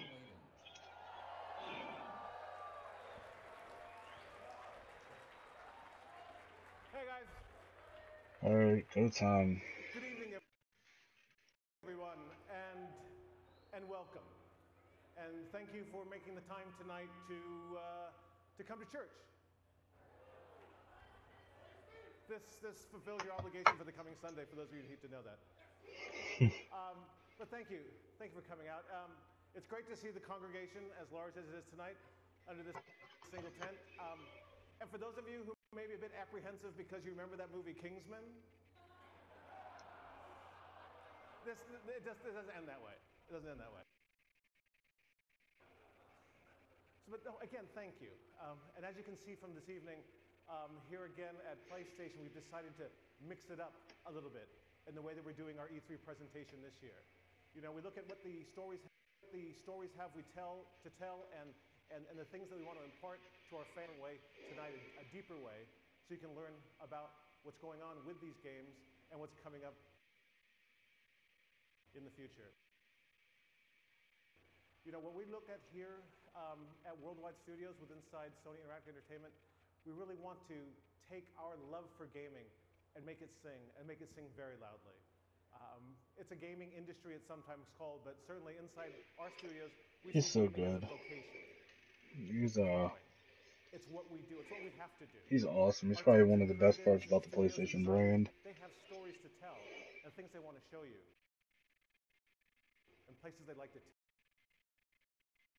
Speaker 12: Hey guys.
Speaker 8: All right, go time.
Speaker 12: Good evening, everyone, and welcome. And thank you for making the time tonight to come to church. This fulfills your obligation for the coming Sunday. For those of you who need to know that. But thank you for coming out. It's great to see the congregation as large as it is tonight under this single tent. And for those of you who may be a bit apprehensive because you remember that movie Kingsman, this doesn't end that way. It doesn't end that way. So, but no, again, thank you. And as you can see from this evening, here again at PlayStation, we've decided to mix it up a little bit in the way that we're doing our E3 presentation this year. You know, we look at what the stories have we tell, and the things that we want to impart to our fan way tonight, a deeper way, so you can learn about what's going on with these games and what's coming up in the future. You know, when we look at here at Worldwide Studios with inside Sony Interactive Entertainment, we really want to take our love for gaming and make it sing very loudly. It's a gaming industry, it's sometimes called, but certainly inside our studios, we
Speaker 8: He's
Speaker 12: see
Speaker 8: so
Speaker 12: gaming
Speaker 8: good.
Speaker 12: as a vocation.
Speaker 8: It's
Speaker 12: It's what we do. It's what we have to do.
Speaker 8: he's awesome. He's
Speaker 12: Our
Speaker 8: probably
Speaker 12: teams
Speaker 8: one
Speaker 12: and
Speaker 8: of the best
Speaker 12: creatives
Speaker 8: parts
Speaker 12: and
Speaker 8: about the
Speaker 12: studios and
Speaker 8: PlayStation
Speaker 12: designers,
Speaker 8: brand.
Speaker 12: they have stories to tell and things they want to show you and places they'd like to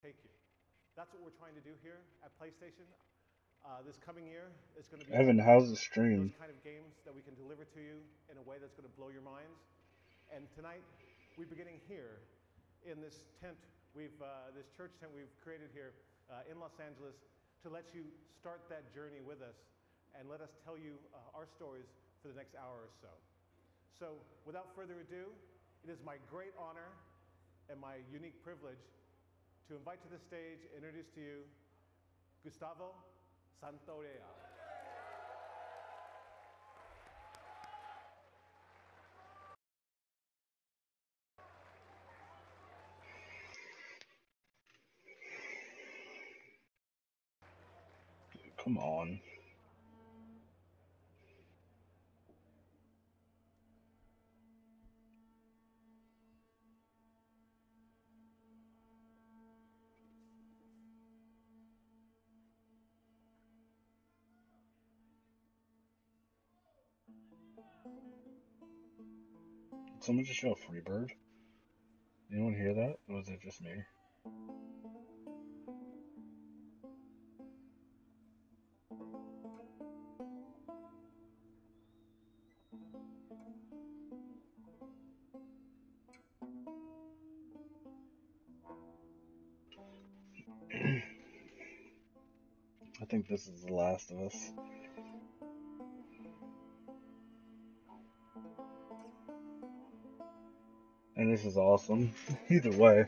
Speaker 12: take you. That's what we're trying to do here at PlayStation. This coming year is going to be
Speaker 8: Evan, how's the
Speaker 12: those
Speaker 8: stream?
Speaker 12: kind of games that we can deliver to you in a way that's going to blow your minds. And tonight, we're beginning here in this tent, this church tent we've created here in Los Angeles to let you start that journey with us and let us tell you our stories for the next hour or so. So, without further ado, it is my great honor and my unique privilege to invite to the stage, introduce to you, Gustavo Santorea.
Speaker 8: Come on. Did someone just show a Freebird? Anyone hear that? Or was it just me? I think this is The Last of Us. And this is awesome. Either way.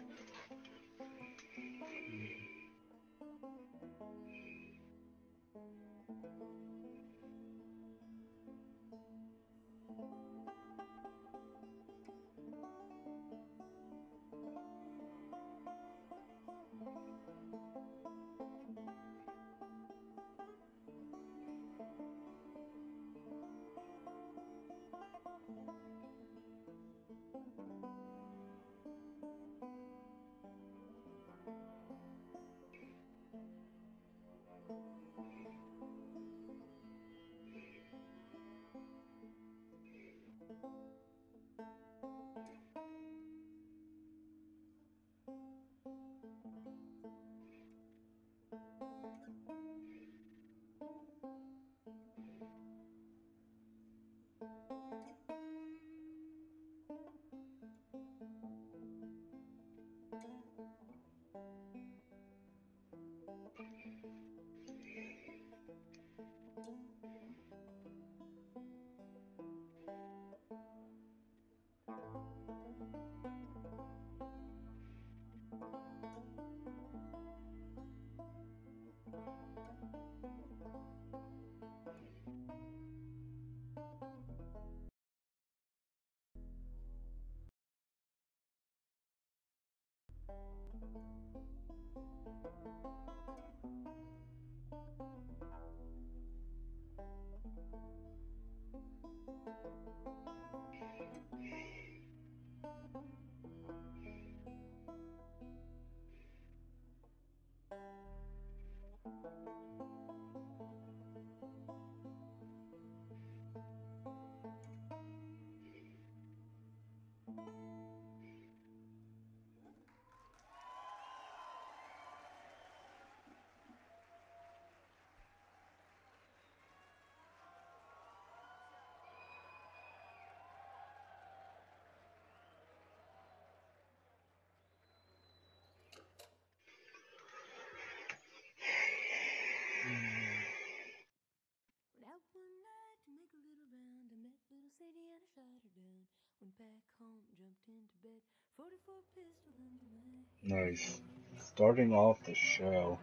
Speaker 13: Went out one night to make a little round. I met little Sadie and I shot her down. Went back home, jumped into bed. 44 pistol under my head.
Speaker 8: Nice. Starting off the show.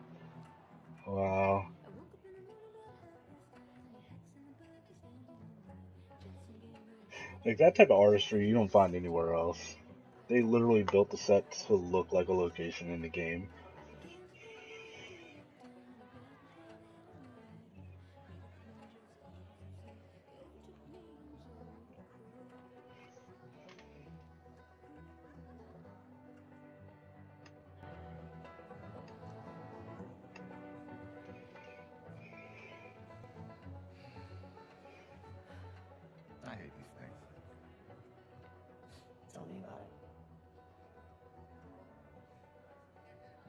Speaker 8: Wow.
Speaker 13: I woke up in the morning about 5:30. Hats in the bucket standing on by. Jetson game ready.
Speaker 8: Like, that type of artistry you don't find anywhere else. They literally built the set to look like a location in the game.
Speaker 13: I began to think about the good old times. I grabbed my pen and I write. Made up my just cause you see it took me in so cold.
Speaker 14: I hate these things.
Speaker 15: Tell me about it.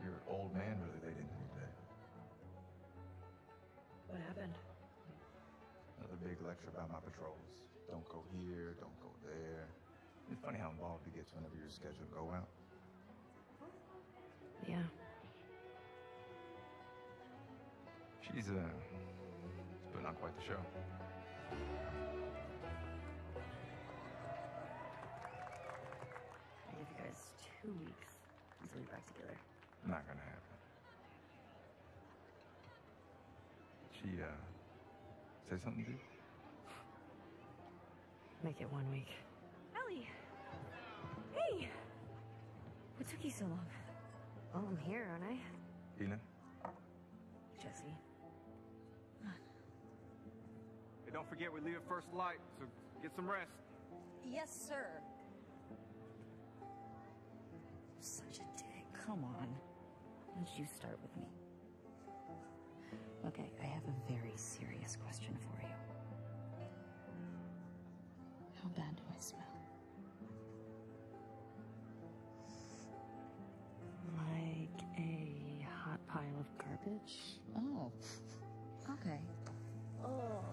Speaker 14: Your old man really laid into me today.
Speaker 15: What happened?
Speaker 14: Another big lecture about my patrols. Don't go here, don't go there. It's funny how involved it gets whenever you're scheduled to go out.
Speaker 15: Yeah.
Speaker 14: She's putting on quite the show.
Speaker 15: I give you guys 2 weeks until you're back together.
Speaker 14: Not gonna happen. She say something to you?
Speaker 15: Make it 1 week. Ellie! Hey! What took you so long? Oh, I'm here, aren't I?
Speaker 14: Ina?
Speaker 15: Jesse.
Speaker 16: Hey, don't forget we leave at first light, so get some rest.
Speaker 15: Yes, sir. Such a dick. Come on. Why don't you start with me? Okay, I have a very serious question for you. How bad do I smell? Like a hot pile of garbage? Oh. Okay. Oh.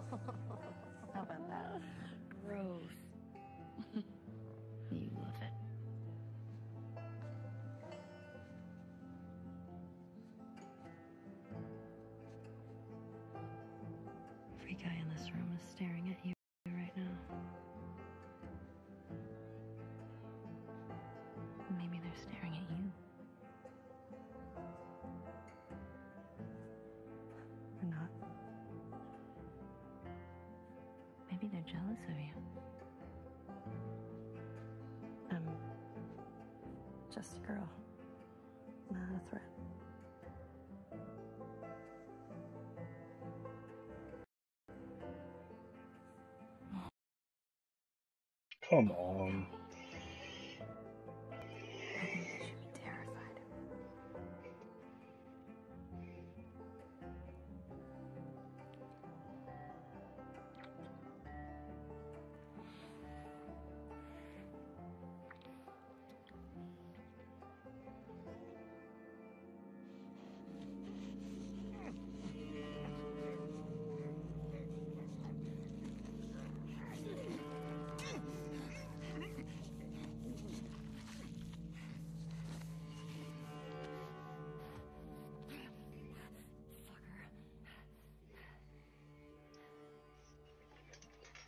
Speaker 15: How about that? Gross. You love it. Every guy in this room is staring at you right now. Maybe they're staring at you. Or not. Maybe they're jealous of you. I'm just a girl, not a threat.
Speaker 8: Come on.
Speaker 15: I think you should be terrified.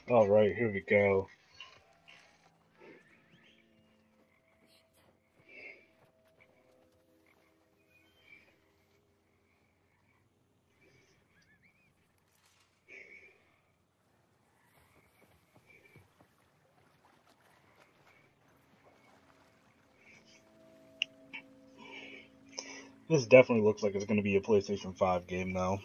Speaker 8: Alright, here we go. This definitely looks like it's going to be a PlayStation 5 game now.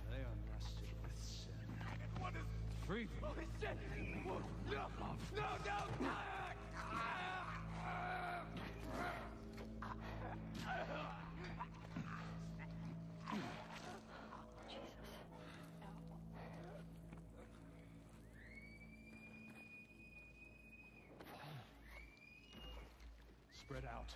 Speaker 16: They unrusted with sin. What is free? Holy shit! No! No! No! Spread out.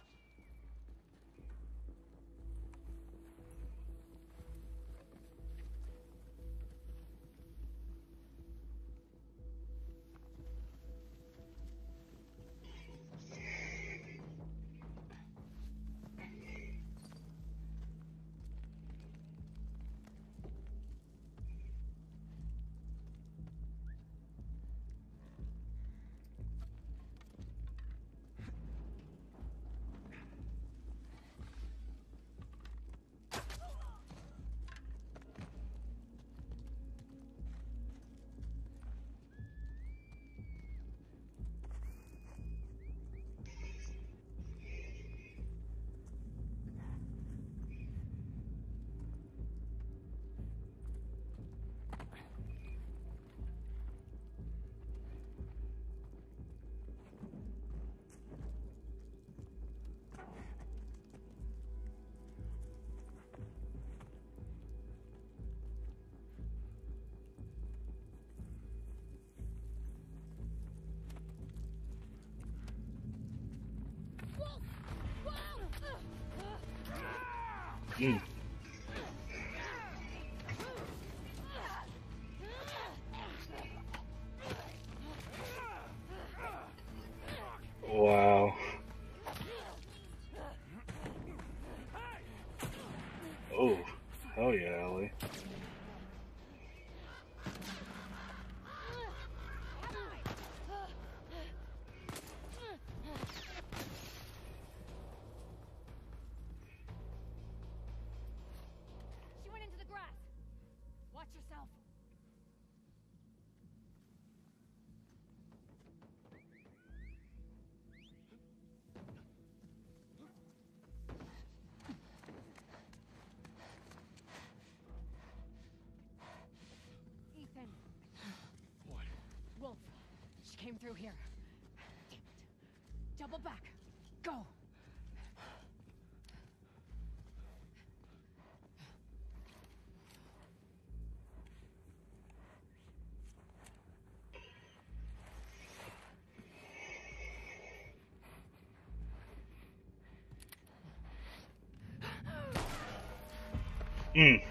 Speaker 8: Mm. Wow. Oh, hell yeah, Ellie.
Speaker 15: She went into the grass. Watch yourself. Ethan.
Speaker 16: What?
Speaker 15: Wolf. She came through here. Damn it. Double back. Go.
Speaker 8: Mm.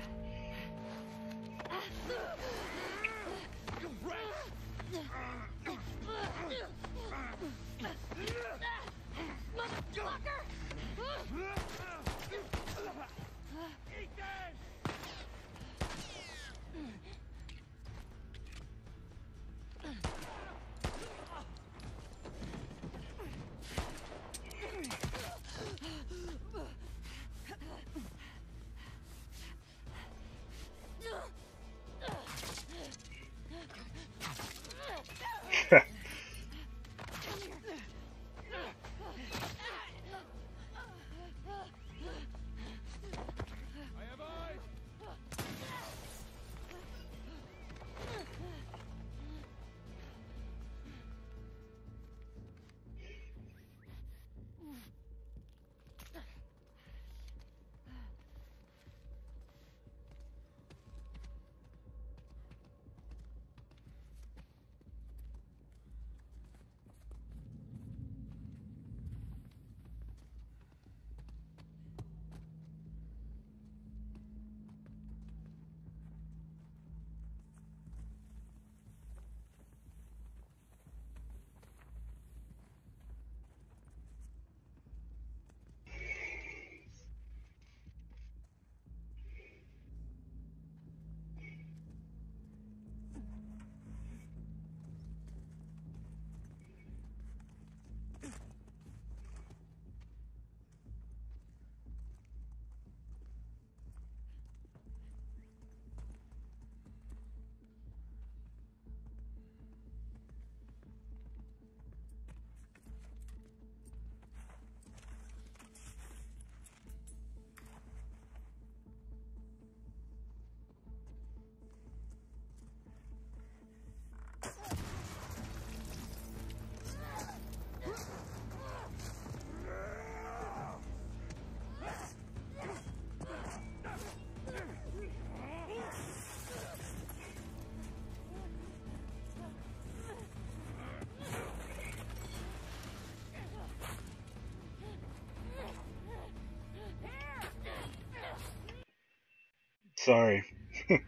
Speaker 8: Sorry. If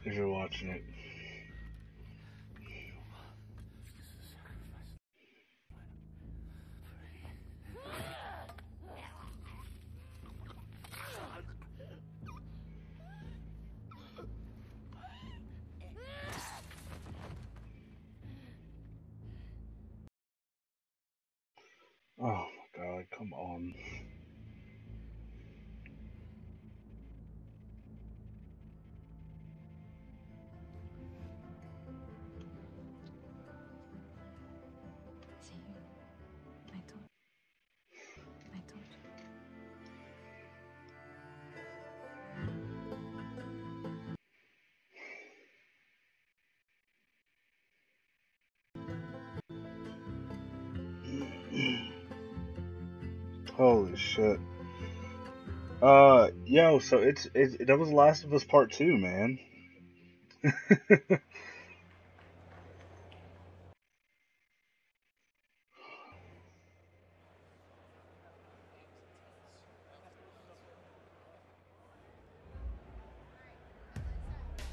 Speaker 8: you're watching it. Oh my god, come on. Holy shit. Yo, so that was Last of Us Part 2, man.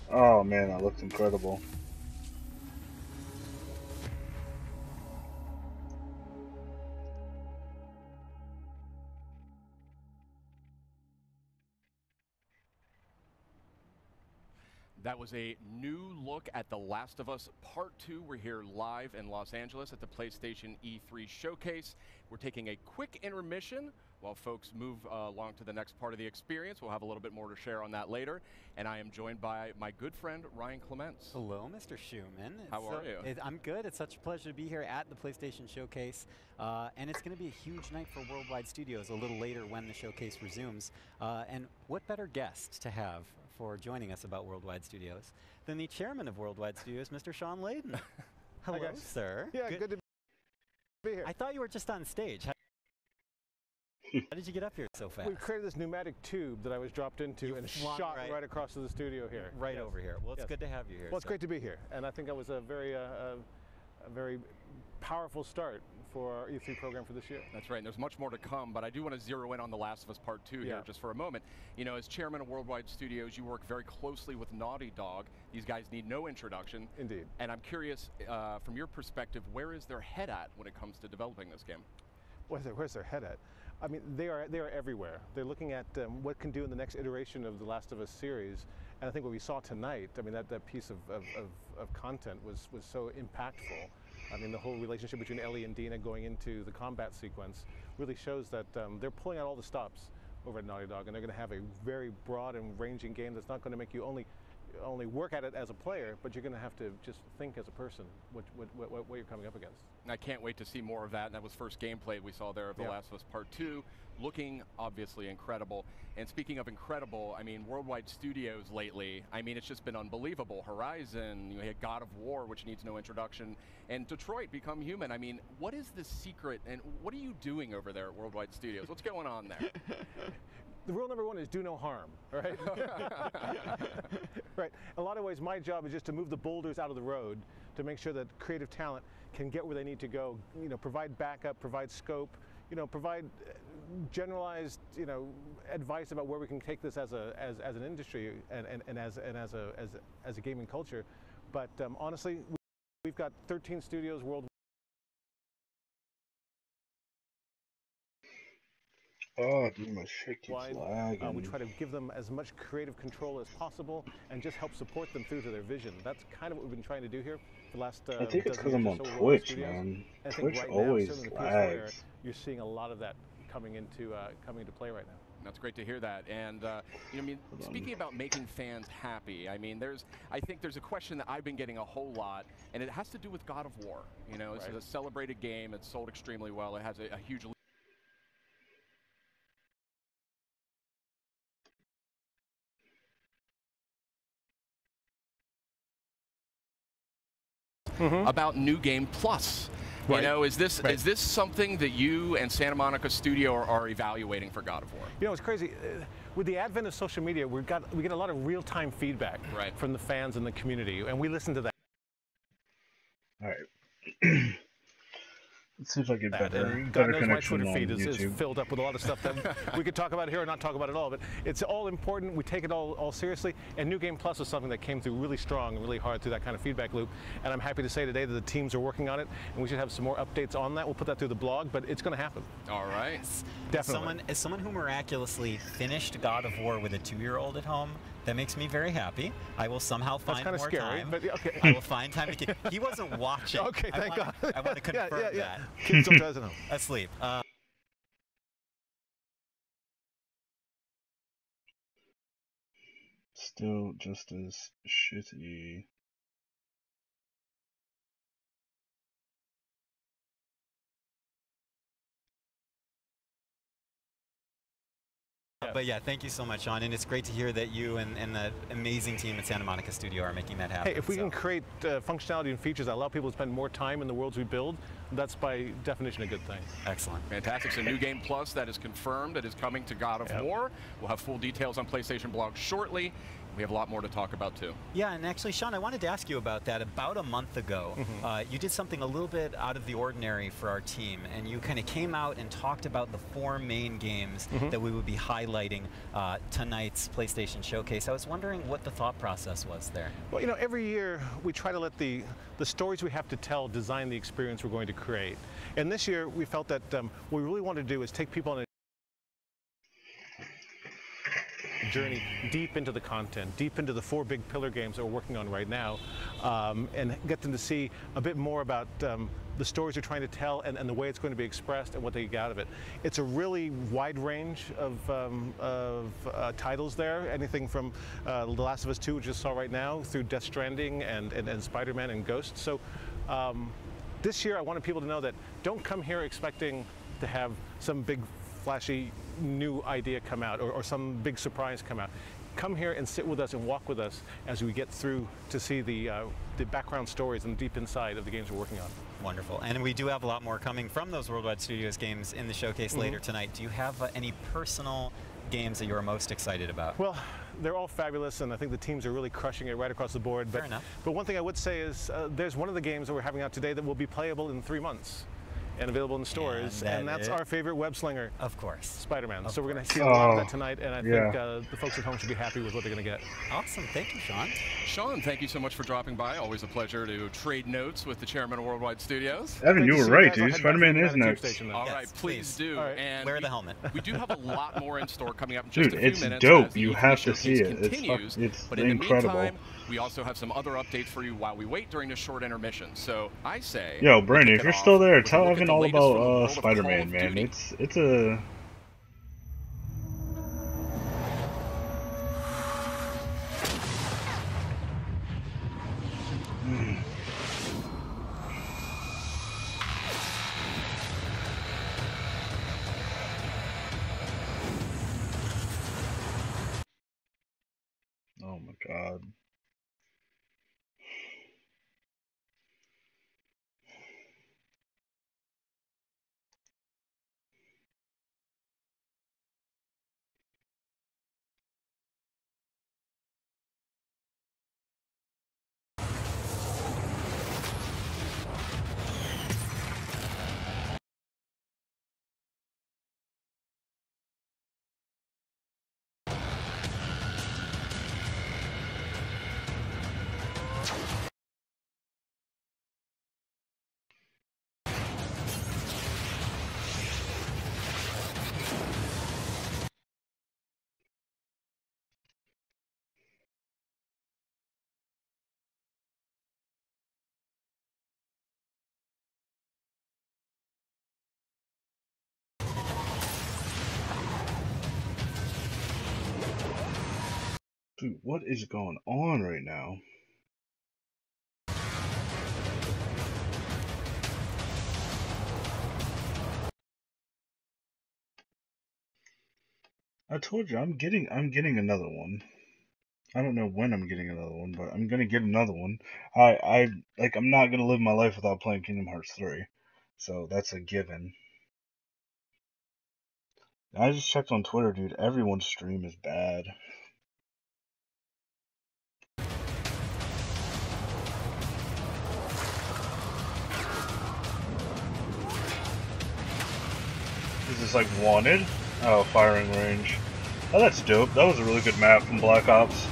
Speaker 8: Oh man, that looks incredible.
Speaker 17: That was a new look at The Last of Us Part 2. We're here live in Los Angeles at the PlayStation E3 Showcase. We're taking a quick intermission while folks move along to the next part of the experience. We'll have a little bit more to share on that later. And I am joined by my good friend, Ryan Clements.
Speaker 18: Hello, Mr. Schumann.
Speaker 17: How are you?
Speaker 18: I'm good. It's such a pleasure to be here at the PlayStation Showcase. And it's going to be a huge night for Worldwide Studios a little later when the showcase resumes. And what better guest to have for joining us about Worldwide Studios than the chairman of Worldwide Studios, Mr. Sean Layden. Hello, sir.
Speaker 12: Yeah, good to be here.
Speaker 18: I thought you were just on stage. How did you get up here so fast?
Speaker 12: We created this pneumatic tube that I was dropped into and shot right across to the studio here.
Speaker 18: Right over here. Well, it's good to have you here.
Speaker 12: Well, it's great to be here, and I think that was a very powerful start for our E3 program for this year.
Speaker 17: That's right, and there's much more to come, but I do want to zero in on The Last of Us Part 2 here just for a moment. You know, as chairman of Worldwide Studios, you work very closely with Naughty Dog. These guys need no introduction.
Speaker 12: Indeed.
Speaker 17: And I'm curious, from your perspective, where is their head at when it comes to developing this game?
Speaker 12: Where's their head at? I mean, they are everywhere. They're looking at what can do in the next iteration of the Last of Us series, and I think what we saw tonight, I mean, that piece of content was so impactful. I mean, the whole relationship between Ellie and Dina going into the combat sequence really shows that they're pulling out all the stops over at Naughty Dog, and they're going to have a very broad and ranging game that's not going to make you only work at it as a player, but you're going to have to just think as a person what you're coming up against.
Speaker 17: I can't wait to see more of that. And that was first gameplay we saw there of The Last of Us Part 2, looking obviously incredible. And speaking of incredible, I mean, Worldwide Studios lately, I mean, it's just been unbelievable. Horizon, you had God of War, which needs no introduction, and Detroit Become Human. I mean, what is the secret, and what are you doing over there at Worldwide Studios? What's going on there?
Speaker 12: The rule number one is do no harm, right? Right. In a lot of ways, my job is just to move the boulders out of the road to make sure that creative talent can get where they need to go. You know, provide backup, provide scope. You know, provide generalized, you know, advice about where we can take this as an industry and as a gaming culture. But honestly, we've got 13 studios worldwide.
Speaker 8: Oh, dude, my shit keeps lagging.
Speaker 12: We try to give them as much creative control as possible and just help support them through to their vision. That's kind of what we've been trying to do here for the last
Speaker 8: I think it's because I'm on Twitch, man. Twitch always lags.
Speaker 12: You're seeing a lot of that coming into play right now.
Speaker 17: That's great to hear that. And, you know, I mean, speaking about making fans happy, I mean, I think there's a question that I've been getting a whole lot, and it has to do with God of War. You know, it's a celebrated game. It's sold extremely well. It has a huge about New Game Plus. You know, is this something that you and Santa Monica Studio are evaluating for God of War?
Speaker 12: You know, it's crazy. With the advent of social media, we get a lot of real-time feedback from the fans and the community, and we listen to that.
Speaker 8: All right. It seems like it
Speaker 12: that.
Speaker 8: better.
Speaker 12: And God
Speaker 8: Better
Speaker 12: knows my
Speaker 8: connection
Speaker 12: Twitter
Speaker 8: on
Speaker 12: feed is
Speaker 8: YouTube.
Speaker 12: filled up with a lot of stuff that we could talk about here or not talk about at all. But it's all important. We take it all seriously. And New Game Plus is something that came through really strong and really hard through that kind of feedback loop. And I'm happy to say today that the teams are working on it, and we should have some more updates on that. We'll put that through the blog, but it's going to happen.
Speaker 17: All right.
Speaker 12: Definitely.
Speaker 18: As someone who miraculously finished God of War with a 2-year-old at home, that makes me very happy. I will somehow find
Speaker 12: That's
Speaker 18: more
Speaker 12: kinda scary,
Speaker 18: time.
Speaker 12: but okay.
Speaker 18: I will find time to. He wasn't watching.
Speaker 12: Okay, thank God.
Speaker 18: I want to confirm
Speaker 12: yeah.
Speaker 18: that.
Speaker 12: Kids sometimes at home.
Speaker 18: Asleep.
Speaker 8: Still just as shitty.
Speaker 18: But yeah, thank you so much, Sean, and it's great to hear that you and the amazing team at Santa Monica Studio are making that happen.
Speaker 12: Hey, if we can create functionality and features that allow people to spend more time in the worlds we build, that's by definition a good thing.
Speaker 18: Excellent.
Speaker 17: Fantastic. So New Game Plus, that is confirmed. It is coming to God of War. We'll have full details on PlayStation Blog shortly. We have a lot more to talk about, too.
Speaker 18: Yeah, and actually, Sean, I wanted to ask you about that. About a month ago, you did something a little bit out of the ordinary for our team, and you kind of came out and talked about the 4 main games that we would be highlighting tonight's PlayStation Showcase. I was wondering what the thought process was there.
Speaker 12: Well, you know, every year we try to let the stories we have to tell design the experience we're going to create. And this year we felt that what we really wanted to do is take people on a journey deep into the content, deep into the 4 big pillar games that we're working on right now, and get them to see a bit more about the stories we're trying to tell and the way it's going to be expressed and what they get out of it. It's a really wide range of titles there, anything from The Last of Us 2, which you just saw right now, through Death Stranding and Spider-Man and Ghost. So this year I wanted people to know that don't come here expecting to have some big flashy new idea come out or some big surprise come out. Come here and sit with us and walk with us as we get through to see the background stories and the deep inside of the games we're working on.
Speaker 18: Wonderful. And we do have a lot more coming from those Worldwide Studios games in the showcase later tonight. Do you have any personal games that you're most excited about?
Speaker 12: Well, they're all fabulous, and I think the teams are really crushing it right across the board.
Speaker 18: Fair enough.
Speaker 12: But one thing I would say is there's one of the games that we're having out today that will be playable in 3 months and available in stores, and that's our favorite web slinger.
Speaker 18: Of course.
Speaker 12: Spider-Man. So we're going to see a lot of that tonight, and I think the folks at home should be happy with what they're going to get.
Speaker 18: Awesome. Thank you, Sean.
Speaker 17: Sean, thank you so much for dropping by. Always a pleasure to trade notes with the chairman of Worldwide Studios.
Speaker 8: Evan, you were right, dude. Spider-Man is next.
Speaker 17: All right, please do.
Speaker 18: All right.
Speaker 17: And
Speaker 18: wear the helmet.
Speaker 17: We do have a lot more in store coming up in just
Speaker 8: Dude,
Speaker 17: a few
Speaker 8: it's
Speaker 17: minutes.
Speaker 8: dope.
Speaker 17: As the
Speaker 8: You
Speaker 17: E3
Speaker 8: have to
Speaker 17: showcase
Speaker 8: see it.
Speaker 17: continues.
Speaker 8: It's
Speaker 17: But in the
Speaker 8: incredible.
Speaker 17: meantime, we also have some other updates for you while we wait during this short intermission. So I say,
Speaker 8: Yo, Brandy, if you're still there, tell
Speaker 17: look at
Speaker 8: Evan
Speaker 17: the
Speaker 8: all
Speaker 17: latest from the
Speaker 8: about
Speaker 17: world of Call
Speaker 8: Spider-Man,
Speaker 17: of
Speaker 8: man.
Speaker 17: Duty.
Speaker 8: It's a oh my God. Dude, what is going on right now? I told you I'm getting another one. I don't know when I'm getting another one, but I'm gonna get another one. I'm not gonna live my life without playing Kingdom Hearts 3. So that's a given. I just checked on Twitter, dude. Everyone's stream is bad. this like wanted? Oh, firing range. Oh, that's dope. That was a really good map from Black Ops.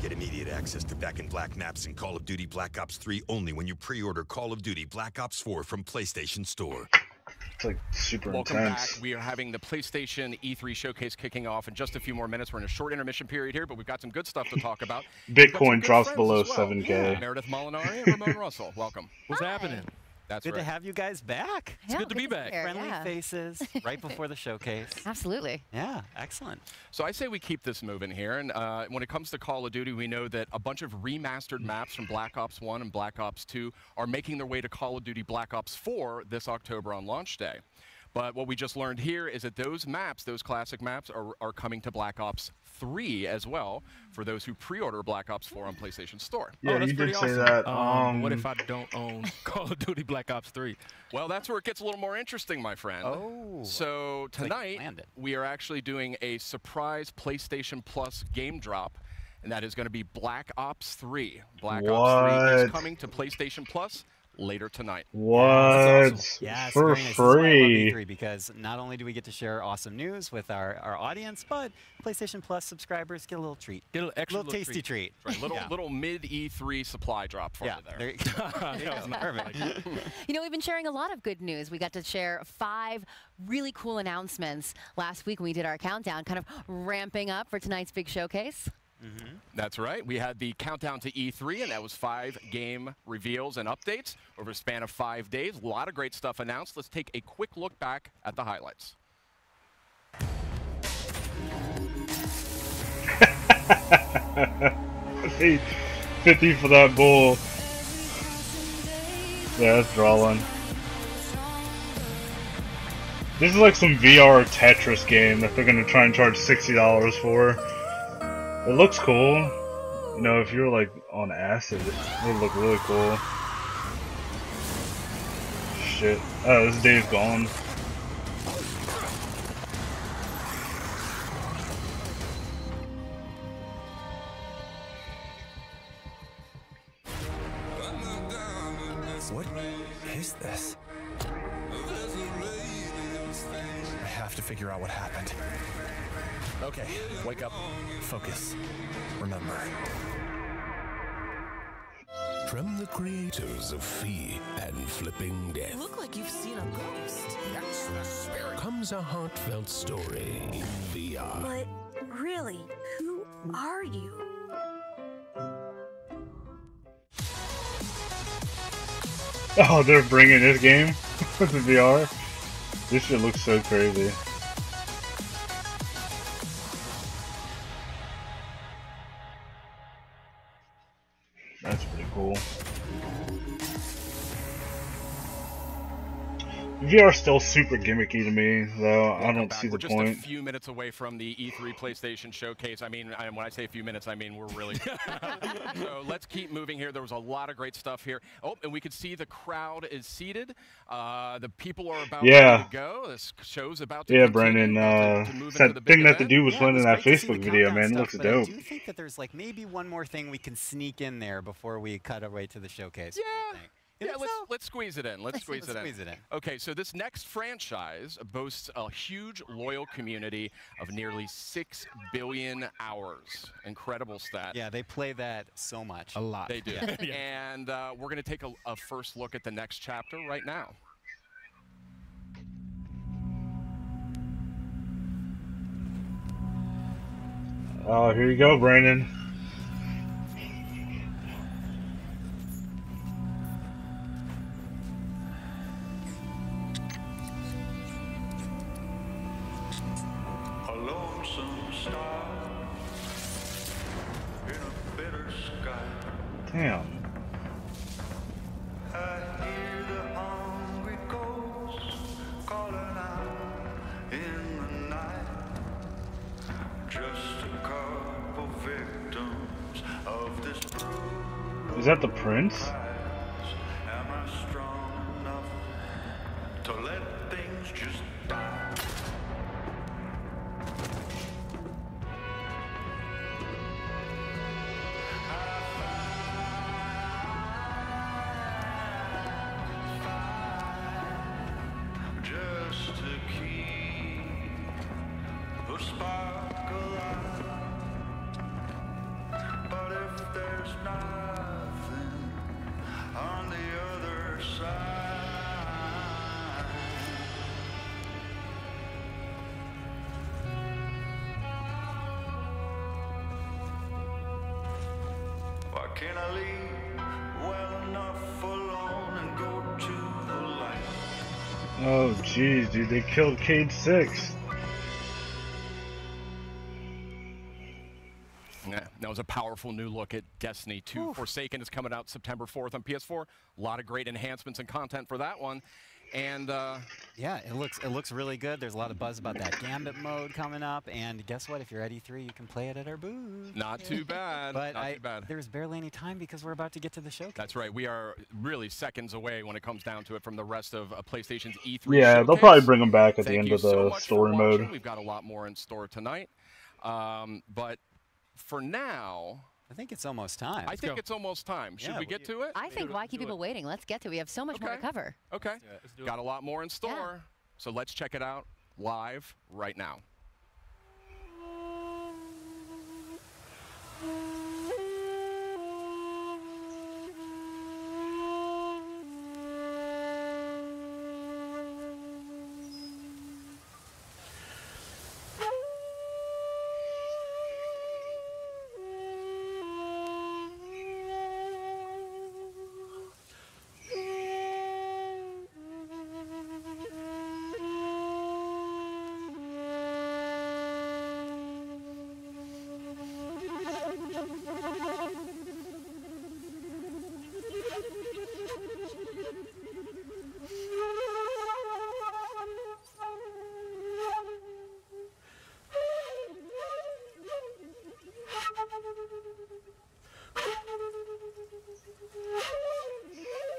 Speaker 19: Get immediate access to Back in Black maps in Call of Duty Black Ops 3 only when you pre-order Call of Duty Black Ops 4 from PlayStation Store.
Speaker 8: It's like super
Speaker 17: Welcome
Speaker 8: intense.
Speaker 17: back. We are having the PlayStation E3 showcase kicking off in just a few more minutes. We're in a short intermission period here, but we've got some good stuff to talk about.
Speaker 8: Bitcoin drops below 7K.
Speaker 17: Yeah. Meredith Molinari and Ramon Russell, welcome.
Speaker 20: What's happening?
Speaker 17: That's
Speaker 18: Good
Speaker 17: right.
Speaker 18: to have you guys back.
Speaker 20: It's good to be back.
Speaker 18: Friendly faces right before the showcase.
Speaker 21: Absolutely.
Speaker 18: Yeah, excellent.
Speaker 17: So I say we keep this moving here, and when it comes to Call of Duty, we know that a bunch of remastered maps from Black Ops 1 and Black Ops 2 are making their way to Call of Duty Black Ops 4 this October on launch day. But what we just learned here is that those maps, those classic maps, are coming to Black Ops 3 as well for those who pre-order Black Ops 4 on PlayStation Store.
Speaker 8: Yeah,
Speaker 20: that's
Speaker 8: you
Speaker 20: pretty
Speaker 8: did say
Speaker 20: awesome.
Speaker 8: that.
Speaker 20: What if I don't own Call of Duty Black Ops 3?
Speaker 17: Well, that's where it gets a little more interesting, my friend.
Speaker 18: Oh.
Speaker 17: So
Speaker 18: Like
Speaker 17: tonight,
Speaker 18: planned it.
Speaker 17: we are actually doing a surprise PlayStation Plus game drop, and that is going to be Black Ops 3. Black Ops 3 is
Speaker 8: What?
Speaker 17: coming to PlayStation Plus later tonight.
Speaker 8: What?
Speaker 18: Yeah, it's
Speaker 8: For
Speaker 18: very nice. This is why I love
Speaker 8: free.
Speaker 18: E3, because not only do we get to share awesome news with our audience, but PlayStation Plus subscribers get a little treat.
Speaker 20: Get a little extra
Speaker 18: little tasty treat.
Speaker 17: Right, little
Speaker 18: Yeah.
Speaker 17: little mid E3 supply drop for
Speaker 18: Yeah,
Speaker 17: you there.
Speaker 18: there you go. Yeah, perfect.
Speaker 21: You know, we've been sharing a lot of good news. We got to share 5 really cool announcements last week when we did our countdown, kind of ramping up for tonight's big showcase.
Speaker 17: That's right. We had the countdown to E3, and that was 5 game reveals and updates over a span of 5 days. A lot of great stuff announced. Let's take a quick look back at the highlights.
Speaker 8: Hey, 50 for that bull. Yeah, that's drawing. This is like some VR Tetris game that they're gonna try and charge $60 for. It looks cool. You know, if you're like on acid, it would look really cool. Shit. Oh, this day's gone.
Speaker 22: What is this? I have to figure out what happened. Okay, wake up, focus, remember.
Speaker 23: From the creators of Fee and Flipping Death.
Speaker 24: You look like you've seen a ghost.
Speaker 23: That's the spirit. Comes a heartfelt story in VR.
Speaker 24: But really, who are you?
Speaker 8: Oh, they're bringing this game to VR? This shit looks so crazy. That's pretty cool. VR is still super gimmicky to me, though. I don't see the
Speaker 17: We're just
Speaker 8: point.
Speaker 17: a few minutes away from the E3 PlayStation Showcase. I mean, when I say a few minutes, I mean we're really. So let's keep moving here. There was a lot of great stuff here. Oh, and we can see the crowd is seated. The people are about ready to go. This show's about to
Speaker 8: Yeah,
Speaker 17: continue,
Speaker 8: Brandon,
Speaker 17: about to move into
Speaker 8: that
Speaker 17: the big
Speaker 8: thing that the
Speaker 17: event.
Speaker 8: dude was playing in that
Speaker 18: Great to see the
Speaker 8: Facebook video,
Speaker 18: countdown
Speaker 8: man,
Speaker 18: stuff,
Speaker 8: looks
Speaker 18: but
Speaker 8: dope.
Speaker 18: I do think that there's like maybe one more thing we can sneak in there before we cut away to the showcase.
Speaker 17: Yeah. Yeah, let's squeeze it in. Let's squeeze it in.
Speaker 18: in.
Speaker 17: Okay, so this next franchise boasts a huge loyal community of nearly 6 billion hours. Incredible stat.
Speaker 18: Yeah, they play that so much.
Speaker 20: A lot.
Speaker 17: They do.
Speaker 18: Yeah.
Speaker 17: And we're going to take a first look at the next chapter right now.
Speaker 8: Oh, here you go, Brandon.
Speaker 16: A lonesome star in a bitter sky.
Speaker 8: Damn.
Speaker 16: I hear the hungry ghosts calling out in the night. Just a couple victims of this
Speaker 8: Is that the Prince?
Speaker 16: Am I strong enough to let things just die? Can I leave well enough alone and go to the light?
Speaker 8: Oh, jeez, dude, they killed Cade 6.
Speaker 17: Yeah, that was a powerful new look at Destiny 2. Forsaken is coming out September 4th on PS4. A lot of great enhancements and content for that one. And
Speaker 18: yeah, it looks really good. There's a lot of buzz about that Gambit mode coming up. And guess what? If you're at E3, you can play it at our booth.
Speaker 17: Not too bad.
Speaker 18: But
Speaker 17: Not too bad.
Speaker 18: There's barely any time because we're about to get to the showcase.
Speaker 17: That's right. We are really seconds away when it comes down to it from the rest of PlayStation's E3
Speaker 8: Yeah,
Speaker 17: showcase.
Speaker 8: they'll probably bring them back at the
Speaker 17: Thank
Speaker 8: end
Speaker 17: you
Speaker 8: of
Speaker 17: so
Speaker 8: the
Speaker 17: much
Speaker 8: story
Speaker 17: for
Speaker 8: mode.
Speaker 17: watching. We've got a lot more in store tonight. But for now,
Speaker 18: I think it's almost time.
Speaker 17: I think it's almost time. Should we get to it?
Speaker 21: I think why keep people waiting? Let's get to it. We have so much more to cover.
Speaker 17: Okay. Got a lot more in store. So let's check it out live right now.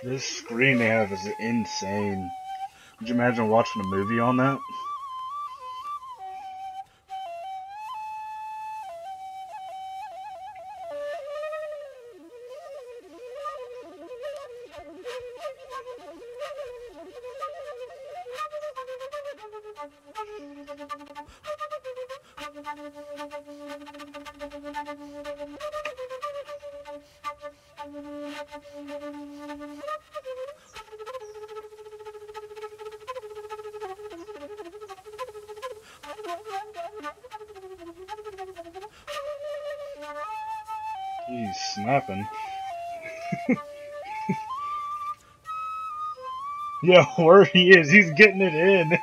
Speaker 8: This screen they have is insane. Could you imagine watching a movie on that? He's snapping. Yeah, where he is, he's getting it in.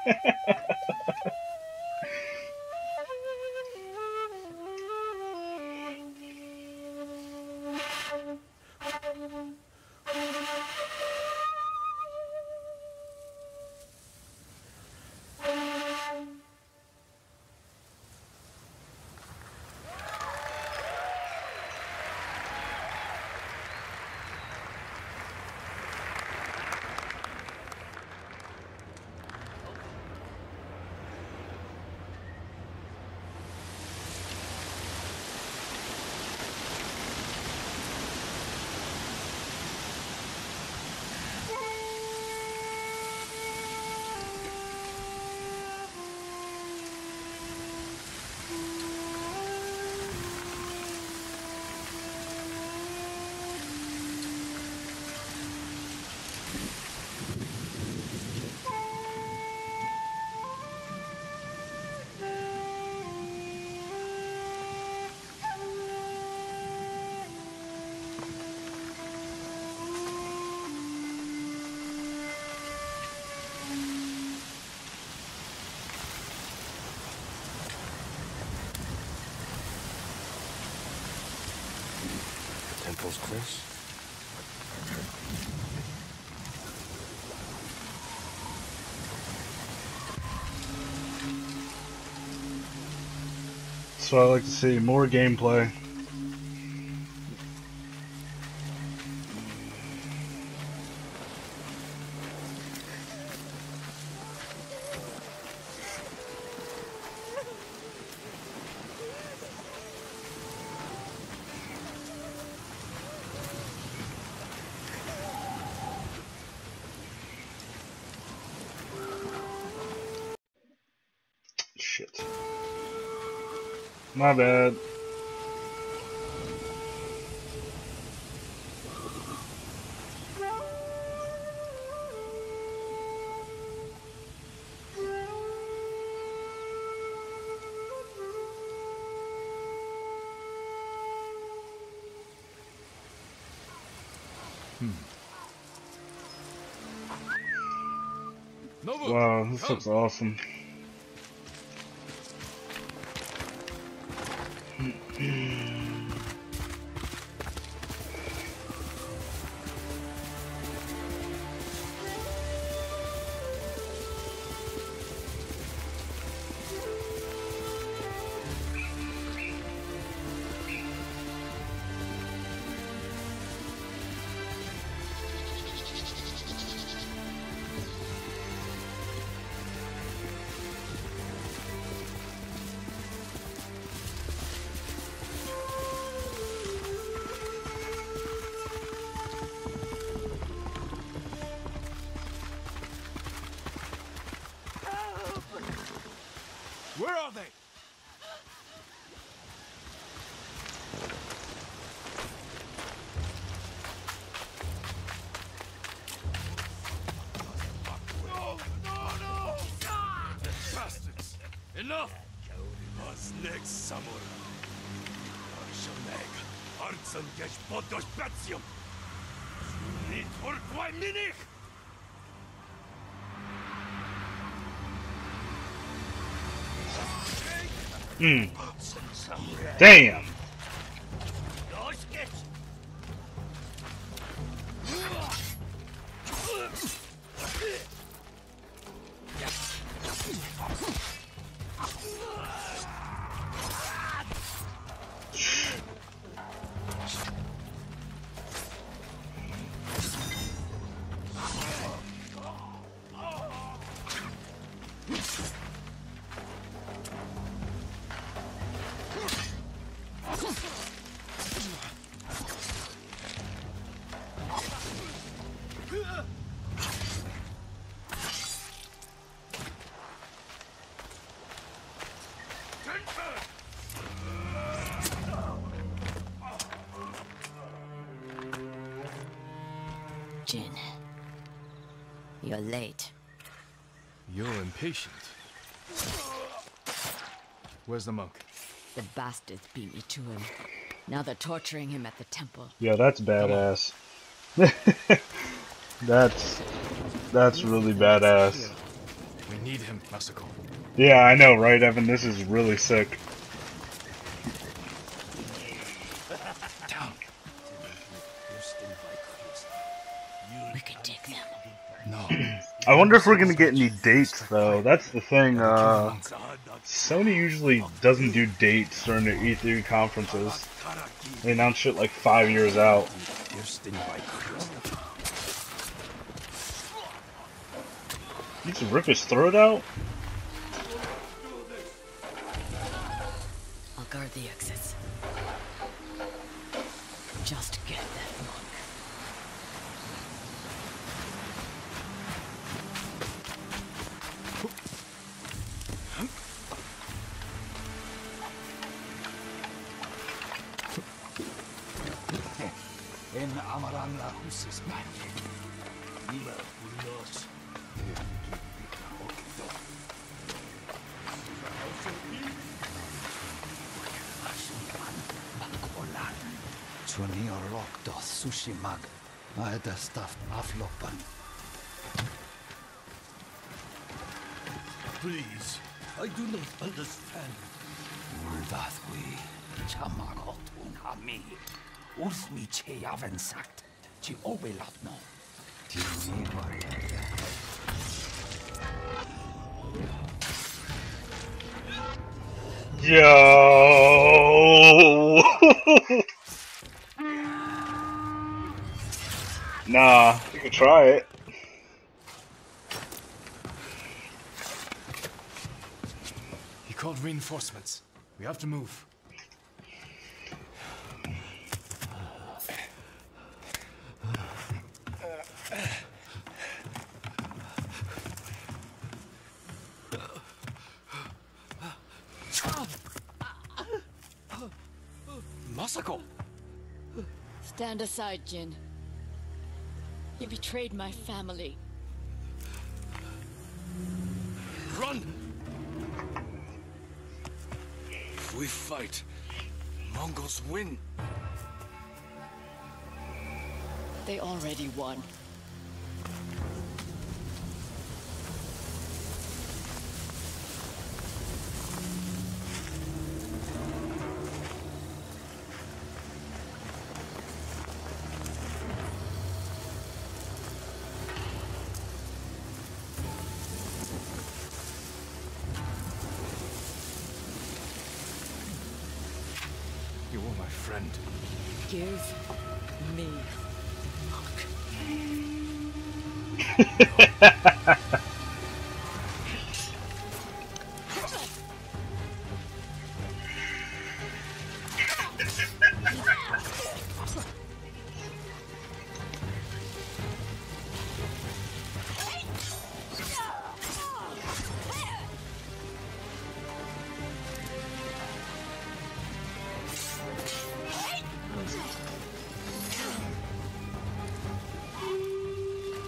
Speaker 23: Temple's Chris.
Speaker 8: So I like to see more gameplay. Shit. My bad. Wow, this looks awesome.
Speaker 16: Where are they? No! Bastards! Enough! What's next, samurai? Arshoneg, Artsan Gesh Podosh Batsium! Ni Torquai Minich!
Speaker 8: Damn.
Speaker 1: Jin, you're late.
Speaker 22: You're impatient. Where's the monk?
Speaker 1: The bastards beat me to him. Now they're torturing him at the temple.
Speaker 8: Yeah, that's badass. That's really badass.
Speaker 22: We need him, Masako.
Speaker 8: Yeah, I know, right, Evan? This is really sick.
Speaker 1: We could take them.
Speaker 22: No.
Speaker 8: I wonder if we're gonna get any dates, though. That's the thing. Sony usually doesn't do dates during their E3 conferences. They announce shit like 5 years out. He just rip his throat out?
Speaker 1: I'll guard the exits. Just get that monk.
Speaker 16: En amaran la husis manje. Nima ulos. Chuni orokto sushi mag. Maeda stuffed aflopan. Please, I do not understand. Uldathwi, chamakot unhami. Ursmi che yaven sagt. Chi obelatno. Tini variante.
Speaker 8: Yo! Nah, you can try it.
Speaker 22: He called reinforcements. We have to move. Masako!
Speaker 1: Stand aside, Jin. You betrayed my family.
Speaker 22: Run! If we fight, Mongols win.
Speaker 1: They already won.
Speaker 22: You were my friend.
Speaker 1: Give me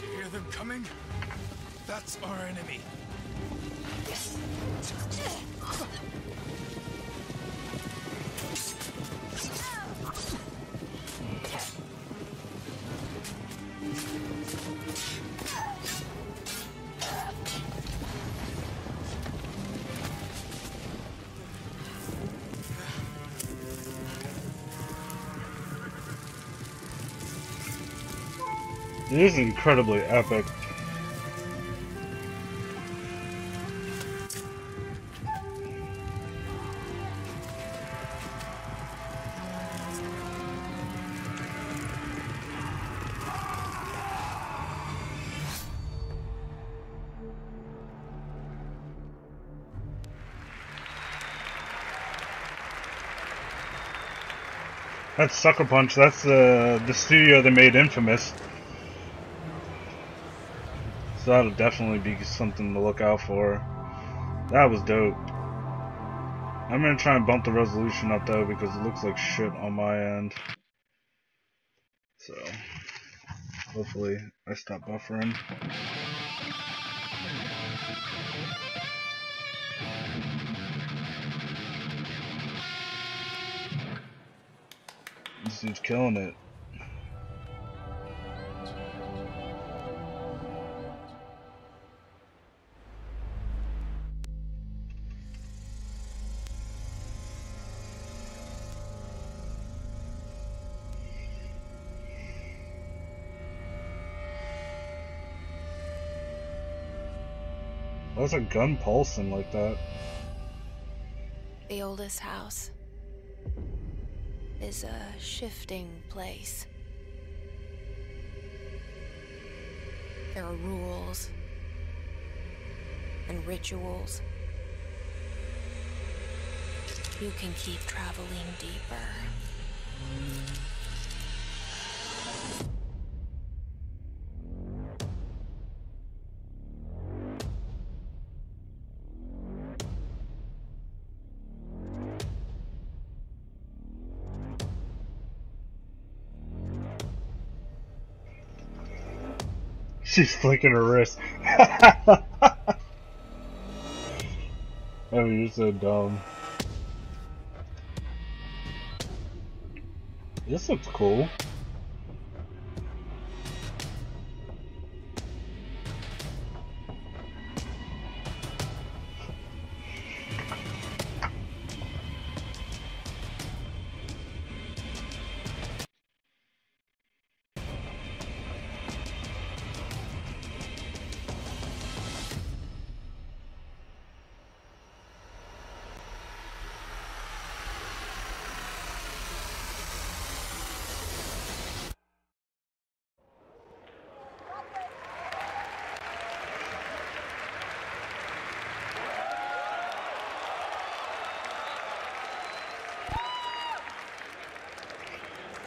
Speaker 22: You hear them coming? That's our enemy.
Speaker 8: This is incredibly epic. That's Sucker Punch. That's the studio that made Infamous. So that'll definitely be something to look out for. That was dope. I'm gonna try and bump the resolution up though because it looks like shit on my end. So hopefully I stop buffering. This dude's killing it. Why's a gun pulsing like that?
Speaker 24: The oldest house is a shifting place. There are rules and rituals. You can keep traveling deeper.
Speaker 8: She's flicking her wrist. I mean, you're so dumb. This looks cool.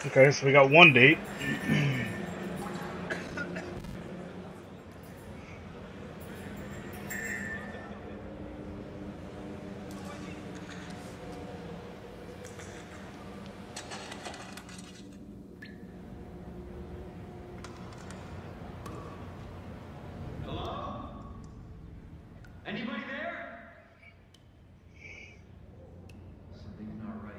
Speaker 8: Okay, so we got one date.
Speaker 16: Hello? Anybody there? Something's not right.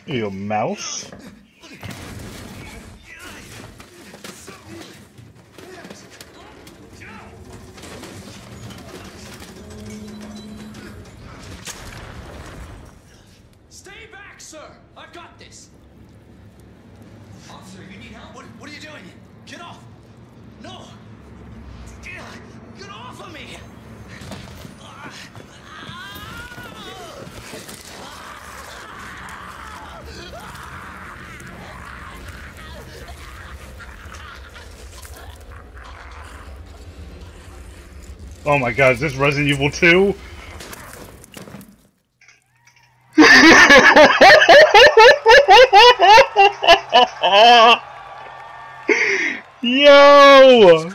Speaker 8: You mouse.
Speaker 16: Stay back, sir! I've got this! Officer, you need help? What are you doing? Get off! No! Get off of me!
Speaker 8: Oh my god, is this Resident Evil 2? Yo!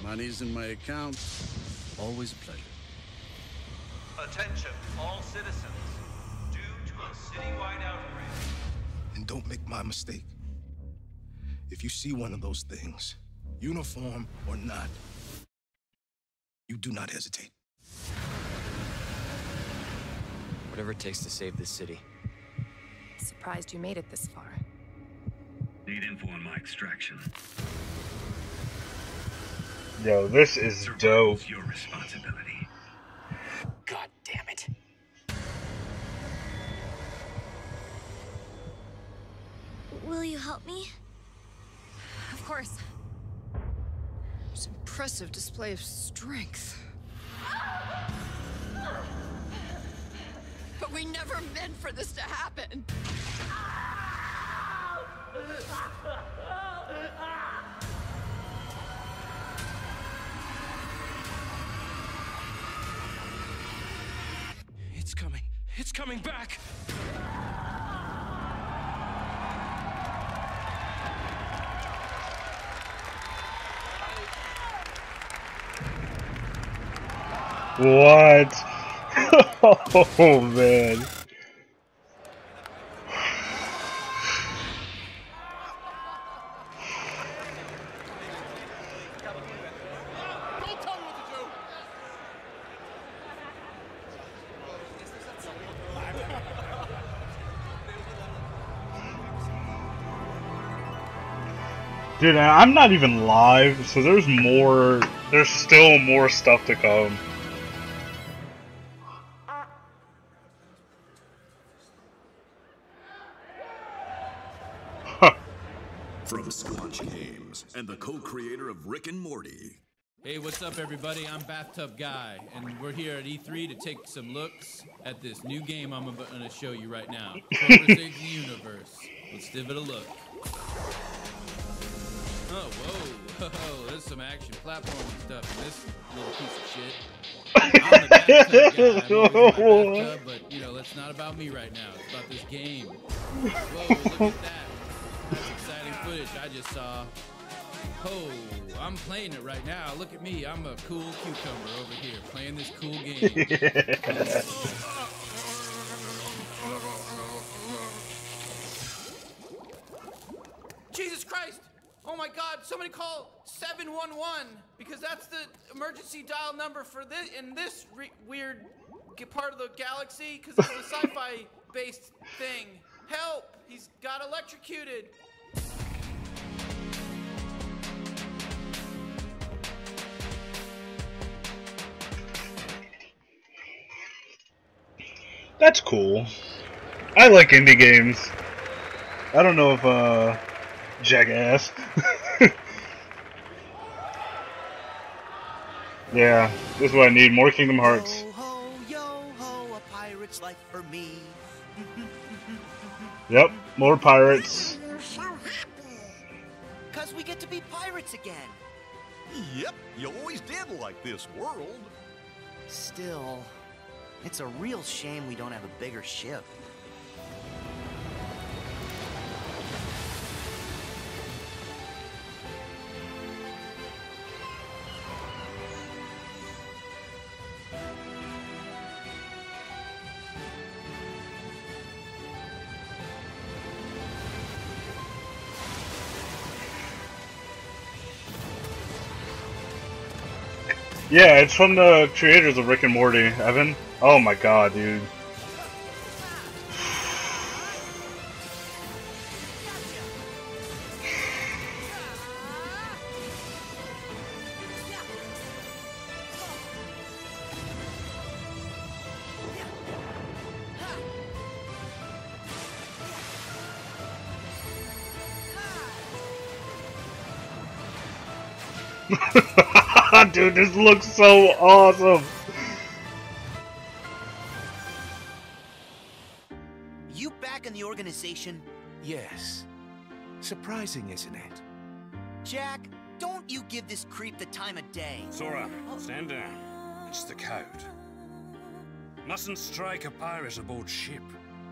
Speaker 2: Money's in my account. Always a pleasure.
Speaker 4: Attention, all citizens. Due to a citywide outbreak.
Speaker 2: And don't make my mistake. If you see one of those things, uniform or not, you do not hesitate.
Speaker 5: Whatever it takes to save this city.
Speaker 6: Surprised you made it this far.
Speaker 4: Need info on my extraction.
Speaker 8: Yo, this is dope.
Speaker 4: Your responsibility.
Speaker 5: God damn it.
Speaker 15: Will you help me?
Speaker 6: Of course. It's an impressive display of strength. But we never meant for this to happen.
Speaker 16: It's coming. It's coming back!
Speaker 8: What? Oh man. Dude, I'm not even live, so there's still more stuff to come.
Speaker 25: From Squanch Games and the co-creator of Rick and Morty.
Speaker 26: Hey, what's up, everybody? I'm Bathtub Guy, and we're here at E3 to take some looks at this new game I'm going to show you right now. FighterZ Universe. Let's give it a look. Oh, whoa, whoa, there's some action platforming stuff in this little piece of shit. I'm the Bathtub Guy. I'm always in my bathtub, but, you know, that's not about me right now. It's about this game. Whoa, look at that. That's exciting footage I just saw. Oh, I'm playing it right now. Look at me. I'm a cool cucumber over here playing this cool game. Jesus Christ! Oh my God, somebody call 711 because that's the emergency dial number for this in this weird part of the galaxy because it's a sci-fi based thing. Help! He's got electrocuted.
Speaker 8: That's cool. I like indie games. I don't know if Jackass. Yeah, this is what I need. More Kingdom Hearts.
Speaker 27: Ho, ho, yo, ho, a pirate's life for me.
Speaker 8: Yep, more pirates.
Speaker 27: Cause we get to be pirates again.
Speaker 19: Yep, you always did like this world.
Speaker 27: Still, it's a real shame we don't have a bigger ship.
Speaker 8: Yeah, it's from the creators of Rick and Morty, Evan. Oh my god, dude. Dude, this looks so awesome.
Speaker 27: You back in the organization?
Speaker 3: Yes. Surprising, isn't it?
Speaker 27: Jack, don't you give this creep the time of day.
Speaker 7: Sora, stand down. It's the code. Mustn't strike a pirate aboard ship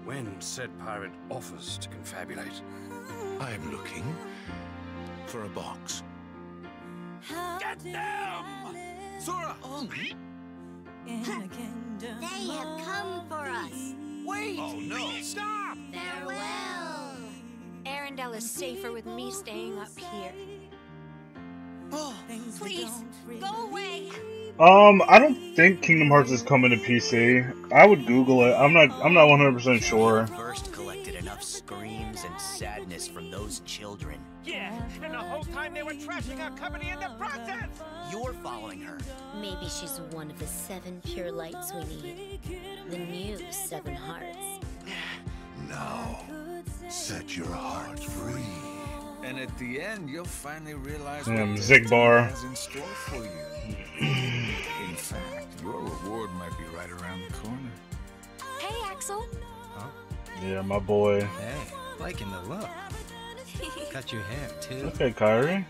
Speaker 7: when said pirate offers to confabulate.
Speaker 3: I'm looking for a box.
Speaker 7: Get them! Sora!
Speaker 9: They have come for us.
Speaker 27: Wait!
Speaker 7: Oh no! Stop!
Speaker 9: Farewell.
Speaker 24: Arendelle is safer with me staying up here.
Speaker 9: Oh, please, go away.
Speaker 8: I don't think Kingdom Hearts is coming to PC. I would Google it. I'm not 100% sure.
Speaker 27: First collected enough screams and sadness from those children.
Speaker 16: Yeah, and the whole time they were trashing our company in the process!
Speaker 27: You're following her.
Speaker 9: Maybe she's one of the 7 pure lights we need. The new 7 hearts.
Speaker 3: Now, set your heart free.
Speaker 10: And at the end, you'll finally realize
Speaker 8: Damn,
Speaker 10: what
Speaker 8: Zigbar
Speaker 10: has in store for you. In fact, your reward might be right around the corner.
Speaker 24: Hey, Axel.
Speaker 10: Huh?
Speaker 8: Yeah, my boy.
Speaker 11: Hey, liking the look. Cut your hair, too.
Speaker 8: Okay, Kyrie.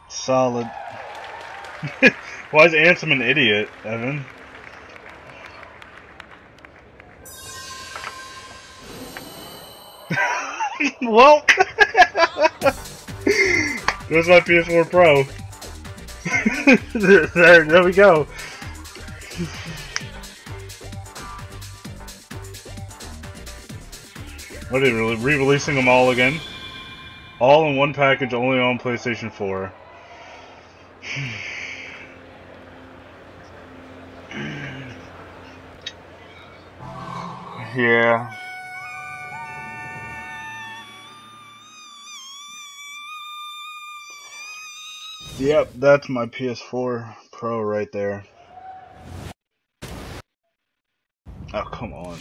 Speaker 8: Solid. Why is Ansem an idiot, Evan? Well, there's my PS4 Pro. there we go. What are they re-releasing them all again? All in one package, only on PlayStation 4. Yeah. Yep, that's my PS4 Pro right there. Oh, come on.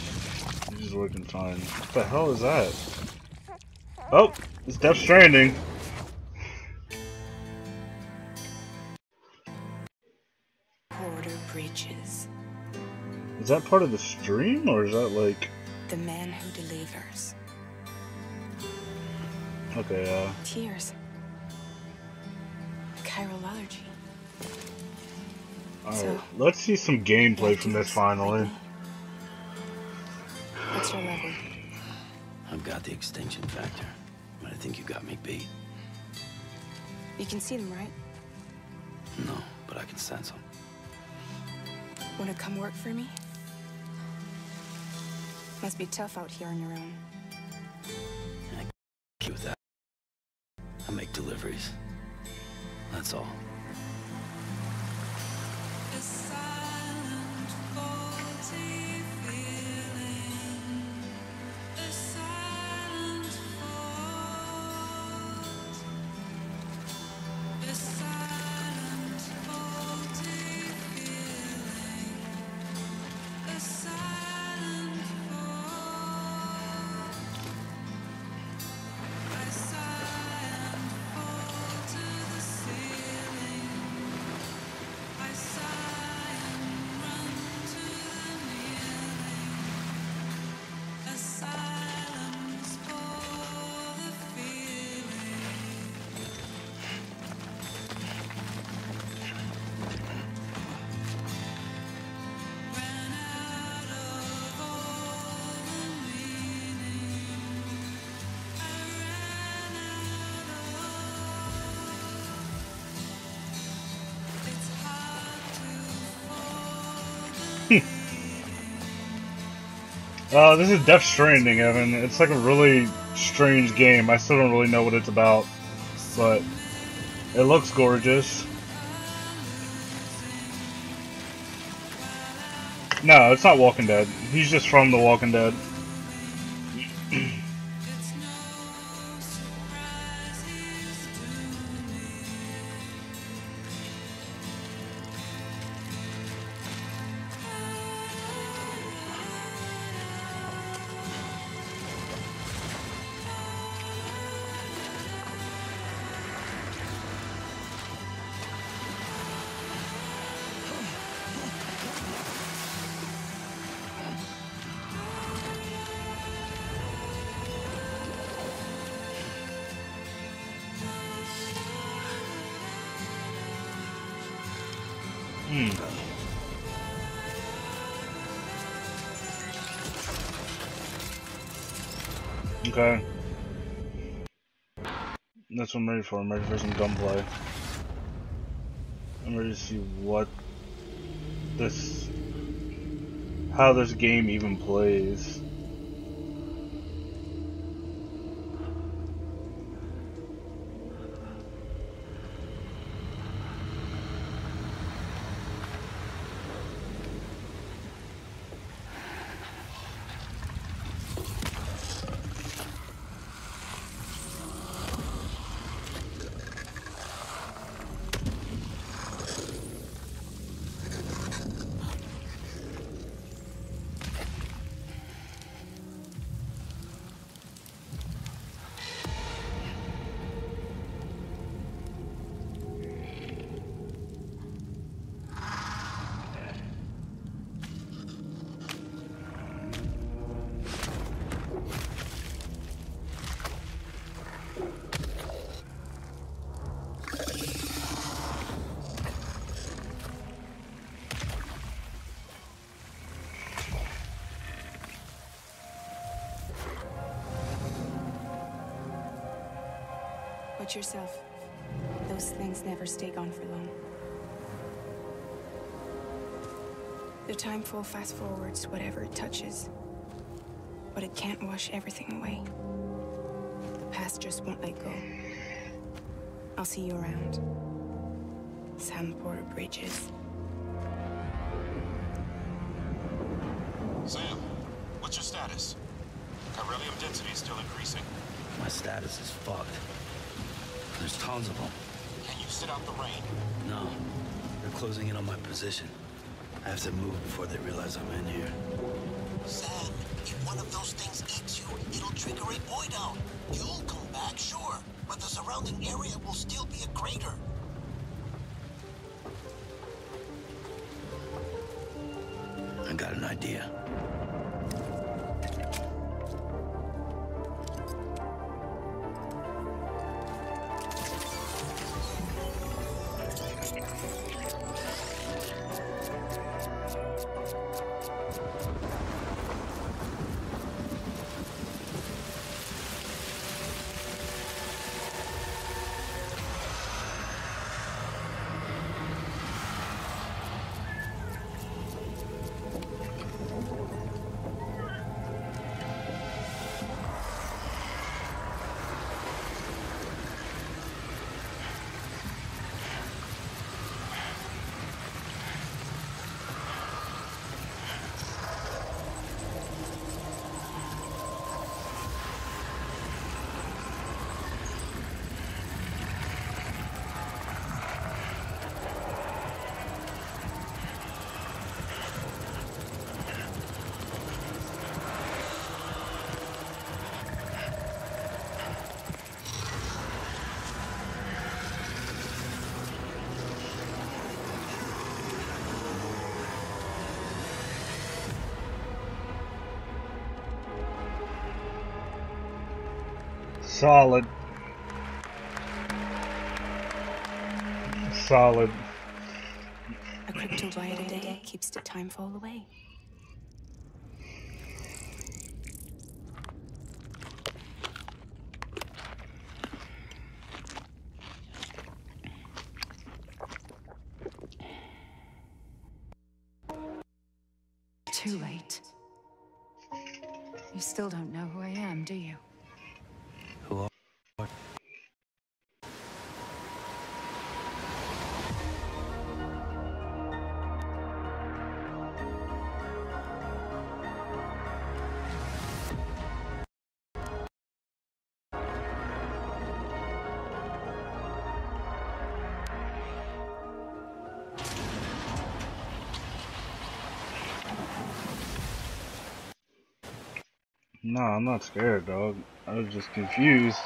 Speaker 8: This is working fine. What the hell is that? Oh, it's Death Stranding.
Speaker 13: Order breaches.
Speaker 8: Is that part of the stream, or is that like...
Speaker 13: The man who delivers.
Speaker 8: Okay,
Speaker 13: Tears. Chiral allergy.
Speaker 8: Alright, let's see some gameplay from this finally.
Speaker 13: What's your level?
Speaker 14: I've got the extinction factor, but I think you got me beat.
Speaker 13: You can see them, right?
Speaker 14: No, but I can sense them.
Speaker 13: Wanna come work for me? Must be tough out here on your own.
Speaker 14: I can't with that. I make deliveries. That's all.
Speaker 8: This is Death Stranding, Evan. It's like a really strange game. I still don't really know what it's about, but it looks gorgeous. No, it's not Walking Dead. He's just from The Walking Dead. Okay. That's what I'm ready for. I'm ready for some gunplay. I'm ready to see how this game even plays.
Speaker 13: Watch yourself. Those things never stay gone for long. The time flow fast forwards whatever it touches. But it can't wash everything away. The past just won't let go. I'll see you around. Sandport Bridges.
Speaker 1: Sam, what's your status? Chiralium density is still increasing.
Speaker 14: My status is fucked. There's tons of them.
Speaker 1: Can you sit out the rain?
Speaker 14: No. They're closing in on my position. I have to move before they realize I'm in here.
Speaker 1: Sam, if one of those things eats you, it'll trigger a void out. You'll come back, sure, but the surrounding area will still be a crater.
Speaker 14: I got an idea.
Speaker 8: Solid. Solid.
Speaker 13: A crypto byte a day keeps the time fall away.
Speaker 6: Too late. You still don't know who I am, do you?
Speaker 14: Who are?
Speaker 8: No, I'm not scared, dog. I was just confused.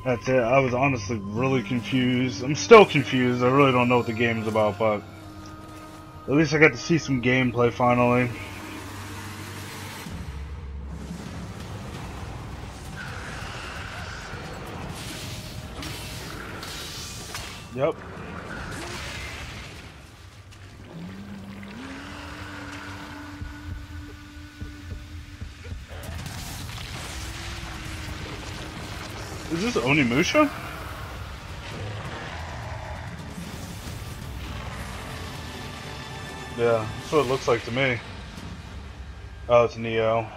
Speaker 8: That's it. I was honestly really confused. I'm still confused. I really don't know what the game is about, but at least I got to see some gameplay finally. Yep. Is this Onimusha? Yeah, that's what it looks like to me. Oh, it's Neo.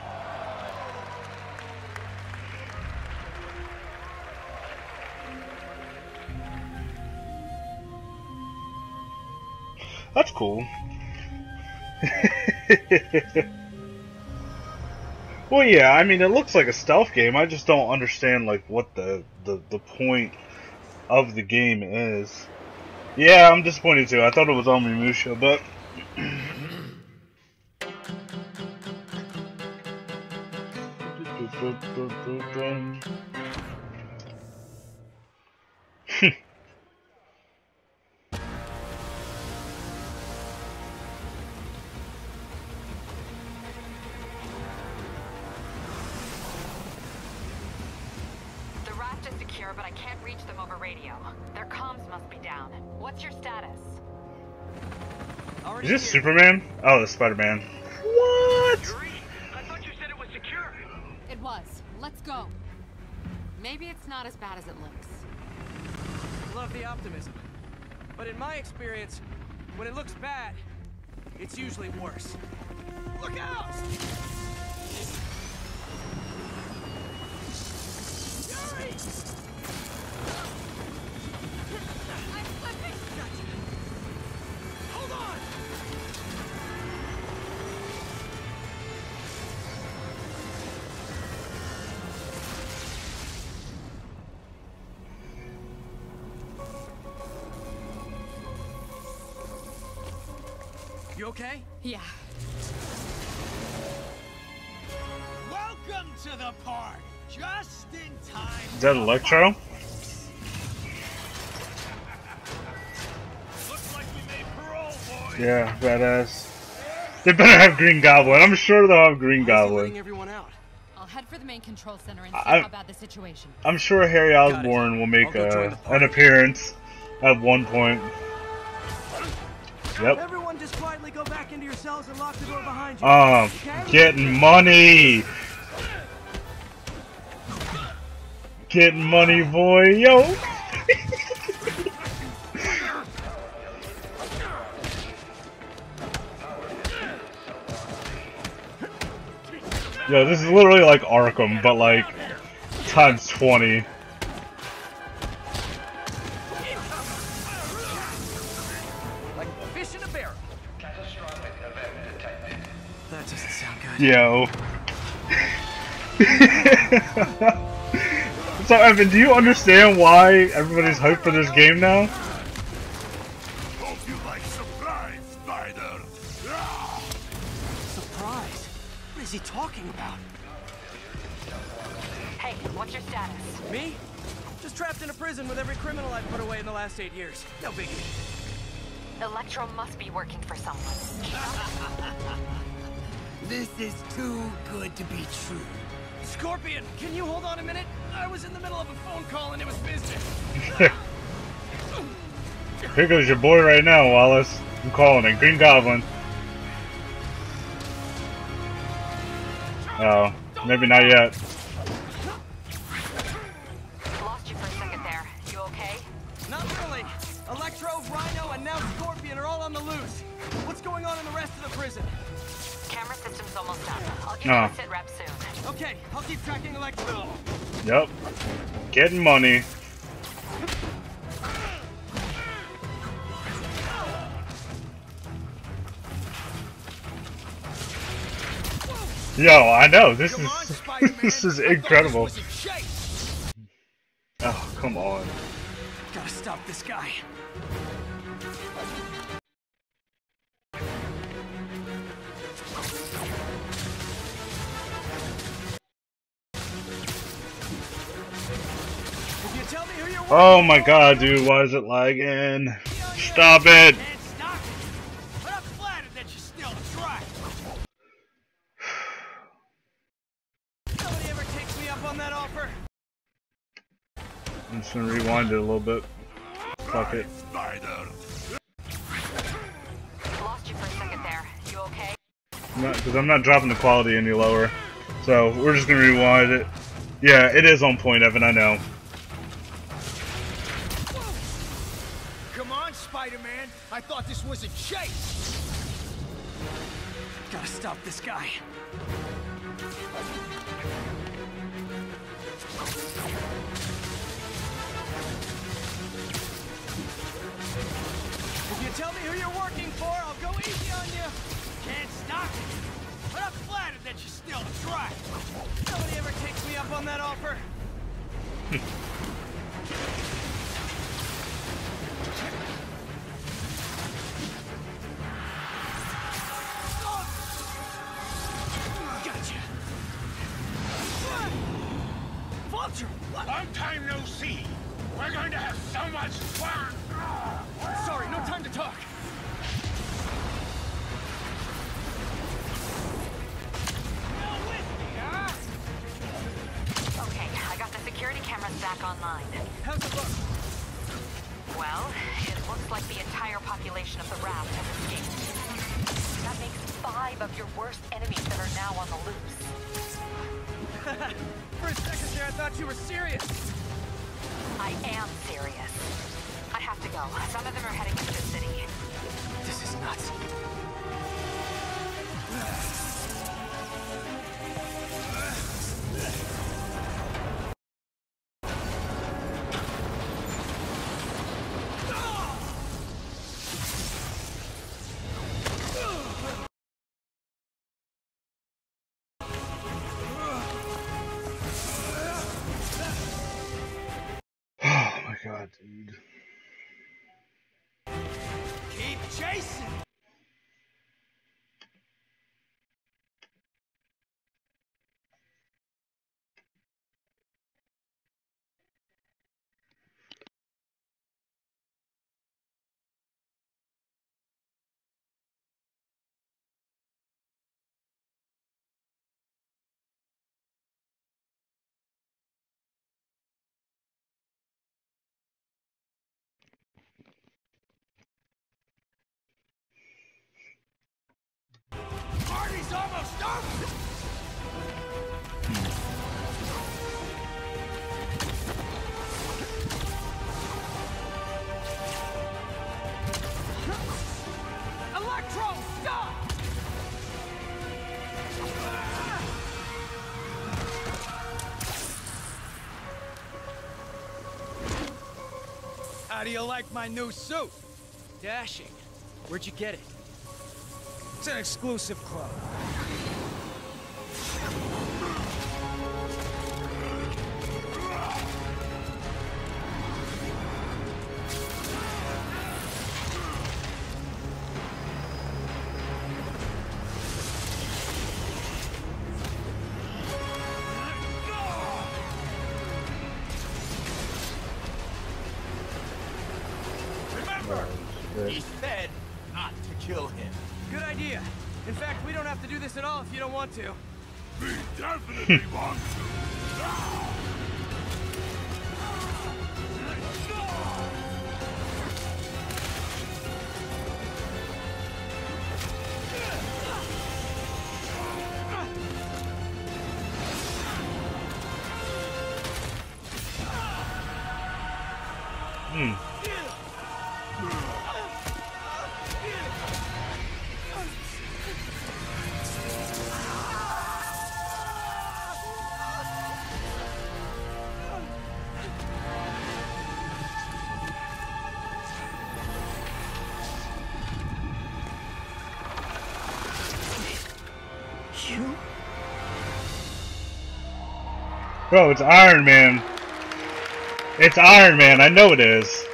Speaker 8: That's cool. Well, yeah, I mean, it looks like a stealth game. I just don't understand, like, what the point of the game is. Yeah, I'm disappointed too. I thought it was Onimusha, but...
Speaker 12: The raft is secure, but I can't reach them over radio. Their comms must be down. What's your status?
Speaker 8: Is this Superman? Oh, it's Spider-Man. What?
Speaker 12: I thought you said it was secure.
Speaker 17: It was. Let's go. Maybe it's not as bad as it looks.
Speaker 18: Love the optimism. But in my experience, when it looks bad, it's usually worse. Look out! Yuri! I'm slipping! Gotcha. Hold on! You okay?
Speaker 17: Yeah.
Speaker 16: Welcome to the party. Just in time.
Speaker 8: Is that Electro?
Speaker 16: Looks like we made parole, boys.
Speaker 8: Yeah, badass. They better have Green Goblin. I'm sure they'll have Green Goblin.
Speaker 18: Everyone out.
Speaker 17: I'll head for the main control center and see how bad the situation.
Speaker 8: I'm sure Harry Osborn will make an appearance at one point. Yep.
Speaker 18: Everyone just quietly go back into your cells and lock the door behind you.
Speaker 8: Okay? Getting money. Getting money, boy. Yo. Yo, this is literally like Arkham, but like times 20.
Speaker 18: That doesn't sound good.
Speaker 8: Yo. So, Evan, do you understand why everybody's hyped for this game now?
Speaker 3: Hope you like surprise, Spider.
Speaker 18: Surprise? What is he talking about?
Speaker 12: Hey, what's your status?
Speaker 18: Me? Just trapped in a prison with every criminal I've put away in the last 8 years. No biggie.
Speaker 12: Electro must be working for someone.
Speaker 16: This is too good to be true.
Speaker 18: Scorpion, can you hold on a minute? I was in the middle of a phone call and it was business.
Speaker 8: Here goes your boy right now, Wallace. I'm calling it Green Goblin. Oh, maybe not yet.
Speaker 12: Lost you for a second there. You okay?
Speaker 18: Not really. Electro, Ryan, on the loose. What's going on in the rest of the prison?
Speaker 12: Camera system's almost done. I'll give you a sit rep soon.
Speaker 18: Okay, I'll keep tracking electrical.
Speaker 8: Yep. Getting money. Yo, I know, this is incredible. Oh, come on.
Speaker 18: Gotta stop this guy.
Speaker 8: Oh my god, dude, why is it lagging? Stop it!
Speaker 18: But I'm flattered that you still try. Nobody ever takes me up on that offer.
Speaker 8: I'm just gonna rewind it a little bit. Fuck it.
Speaker 12: Lost you for a second there. You okay?
Speaker 8: Because I'm not dropping the quality any lower. So, we're just gonna rewind it. Yeah, it is on point, Evan, I know.
Speaker 18: Come on, Spider-Man. I thought this was a chase. Gotta stop this guy. If you tell me who you're working for, I'll go easy on you. Can't stop it. But I'm flattered that you still try. Nobody ever takes me up on that offer. Gotcha. Vulture, what?
Speaker 3: Long time no see. We're going to have so much fun.
Speaker 18: Sorry, no time to talk.
Speaker 12: Okay, I got the security cameras back online.
Speaker 18: How's it look?
Speaker 12: Well, it looks like the entire population of the raft has escaped. That makes 5 of your worst enemies that are now on the loose.
Speaker 18: For a second there, I thought you were serious.
Speaker 12: I am serious. I have to go. Some of them are heading into the city.
Speaker 18: This is nuts.
Speaker 8: Oh my god, dude.
Speaker 18: Keep chasing. Party's almost over. Electro, stop! How do you like my new suit? Dashing. Where'd you get it? It's an exclusive club.
Speaker 3: Remember, he said not to kill him.
Speaker 18: Good idea. In fact, we don't have to do this at all if you don't want to.
Speaker 3: We definitely want to.
Speaker 10: you?
Speaker 8: Bro, it's Iron Man. It's Iron Man. I know it is.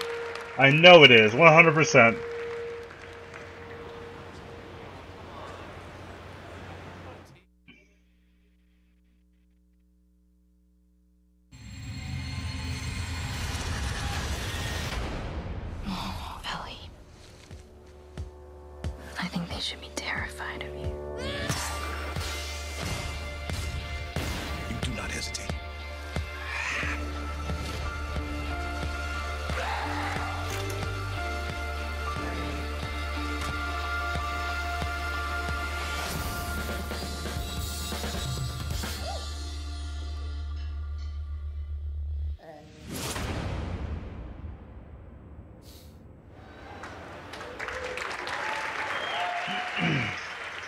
Speaker 8: I know it is. 100%.
Speaker 12: Oh, Ellie. I think they should be terrified of you.
Speaker 19: You do not hesitate.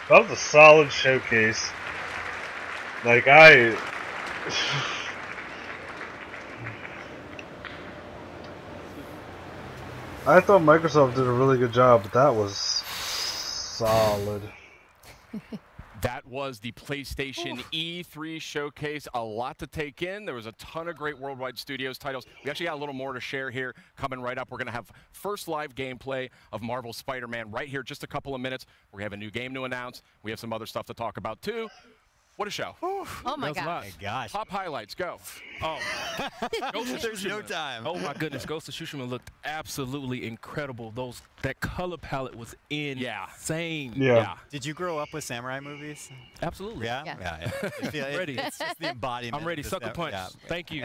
Speaker 8: That was a solid showcase. Like, I thought Microsoft did a really good job, but that was solid.
Speaker 2: That was the PlayStation E3 showcase. A lot to take in. There was a ton of great worldwide studios titles. We actually got a little more to share here coming right up. We're going to have first live gameplay of Marvel's Spider-Man right here, just a couple of minutes. We have a new game to announce. We have some other stuff to talk about too. What a show.
Speaker 12: Oh my
Speaker 2: gosh. Top highlights, go.
Speaker 4: Oh,
Speaker 27: There's no time.
Speaker 4: Oh my goodness, Ghost of Tsushima looked absolutely incredible. That color palette was insane.
Speaker 8: Yeah.
Speaker 5: Did you grow up with samurai movies?
Speaker 4: Absolutely.
Speaker 5: Yeah.
Speaker 4: I'm ready.
Speaker 5: It's just the embodiment.
Speaker 4: I'm ready.
Speaker 5: of
Speaker 4: Sucker punch. Thank you.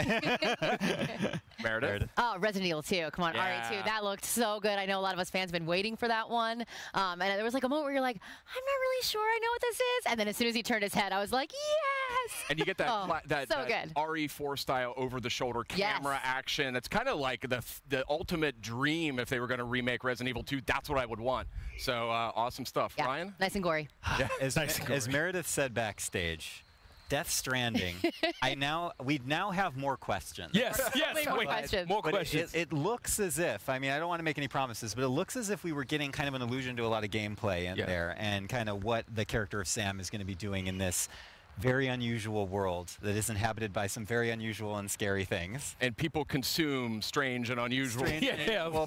Speaker 2: Meredith.
Speaker 12: Oh, Resident Evil 2. Come on, RE2. That looked so good. I know a lot of us fans have been waiting for that one. And there was like a moment where you're like, I'm not really sure I know what this is. And then as soon as he turned his head, I was like, yes!
Speaker 2: And you get that, that
Speaker 12: good.
Speaker 2: RE4 style over-the-shoulder camera action. It's kind of like the ultimate dream if they were going to remake Resident Evil 2. That's what I would want. So awesome stuff.
Speaker 12: Yeah.
Speaker 2: Ryan?
Speaker 12: Nice and gory.
Speaker 5: As Meredith said backstage, Death Stranding. We now have more questions.
Speaker 4: Yes.
Speaker 12: More questions.
Speaker 4: More questions.
Speaker 5: It looks as if, I mean, I don't want to make any promises, but it looks as if we were getting kind of an allusion to a lot of gameplay in there, and kind of what the character of Sam is going to be doing in this very unusual world that is inhabited by some very unusual and scary things.
Speaker 2: And people consume strange and unusual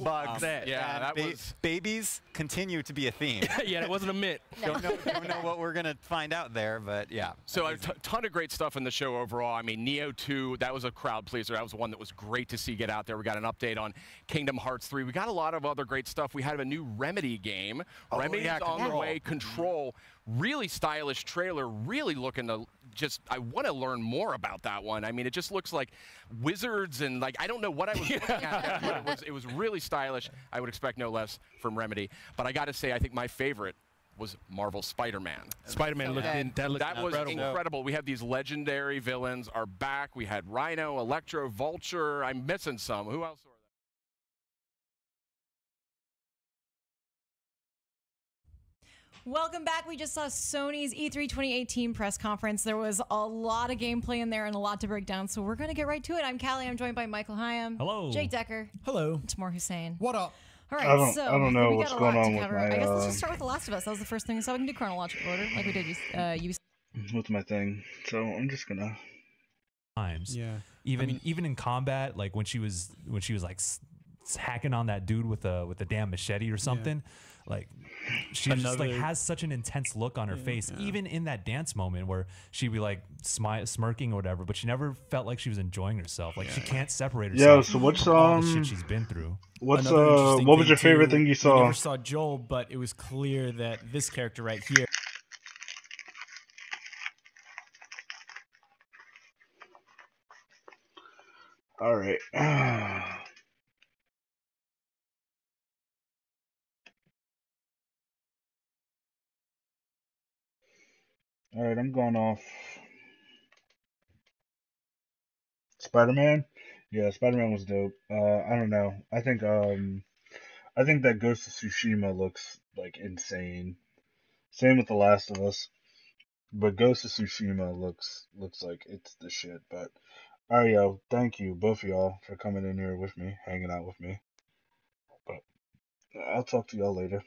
Speaker 5: bugs.
Speaker 2: That was...
Speaker 5: Babies continue to be a theme.
Speaker 4: Yeah, that wasn't a myth.
Speaker 5: Don't know what we're going to find out there, but yeah.
Speaker 2: So a ton of great stuff in the show overall. I mean, Neo 2, that was a crowd pleaser. That was one that was great to see get out there. We got an update on Kingdom Hearts 3. We got a lot of other great stuff. We had a new Remedy game. Remedy's on the way. Control. Really stylish trailer. Really looking to I want to learn more about that one. I mean, it just looks like wizards and like, I don't know what I was looking at, but it was really stylish. I would expect no less from Remedy. But I got to say, I think my favorite was Marvel's Spider-Man.
Speaker 4: Spider-Man
Speaker 2: that was incredible. We have these legendary villains are back. We had Rhino, Electro, Vulture. I'm missing some. Who else?
Speaker 20: Welcome back. We just saw Sony's E3 2018 press conference. There was a lot of gameplay in there and a lot to break down, so we're going to get right to it. I'm Callie. I'm joined by Michael Hyam.
Speaker 21: Hello.
Speaker 20: Jake Decker.
Speaker 21: Hello.
Speaker 20: And Tamor Hussein.
Speaker 21: What up?
Speaker 20: All right,
Speaker 8: I don't know what's going on with my...
Speaker 20: I guess let's just start with The Last of Us. That was the first thing, so we can do chronological order, like we did
Speaker 8: with my thing. So I'm just going to...
Speaker 21: Times. Yeah. Even in combat, like when she was like hacking on that dude with a damn machete or something, like she just like has such an intense look on her face, even in that dance moment where she'd be like smirking or whatever, but she never felt like she was enjoying herself. Like she can't separate herself.
Speaker 8: Yeah. So what's
Speaker 21: from all the shit she's been through.
Speaker 8: What's what was your favorite thing you saw?
Speaker 21: We never saw Joel, but it was clear that this character right here.
Speaker 8: All right. All right, I'm going off Spider-Man. Yeah, Spider-Man was dope. I don't know. I think that Ghost of Tsushima looks like insane. Same with The Last of Us. But Ghost of Tsushima looks like it's the shit. But all right, yo, thank you both of y'all for coming in here with me, hanging out with me. But I'll talk to y'all later.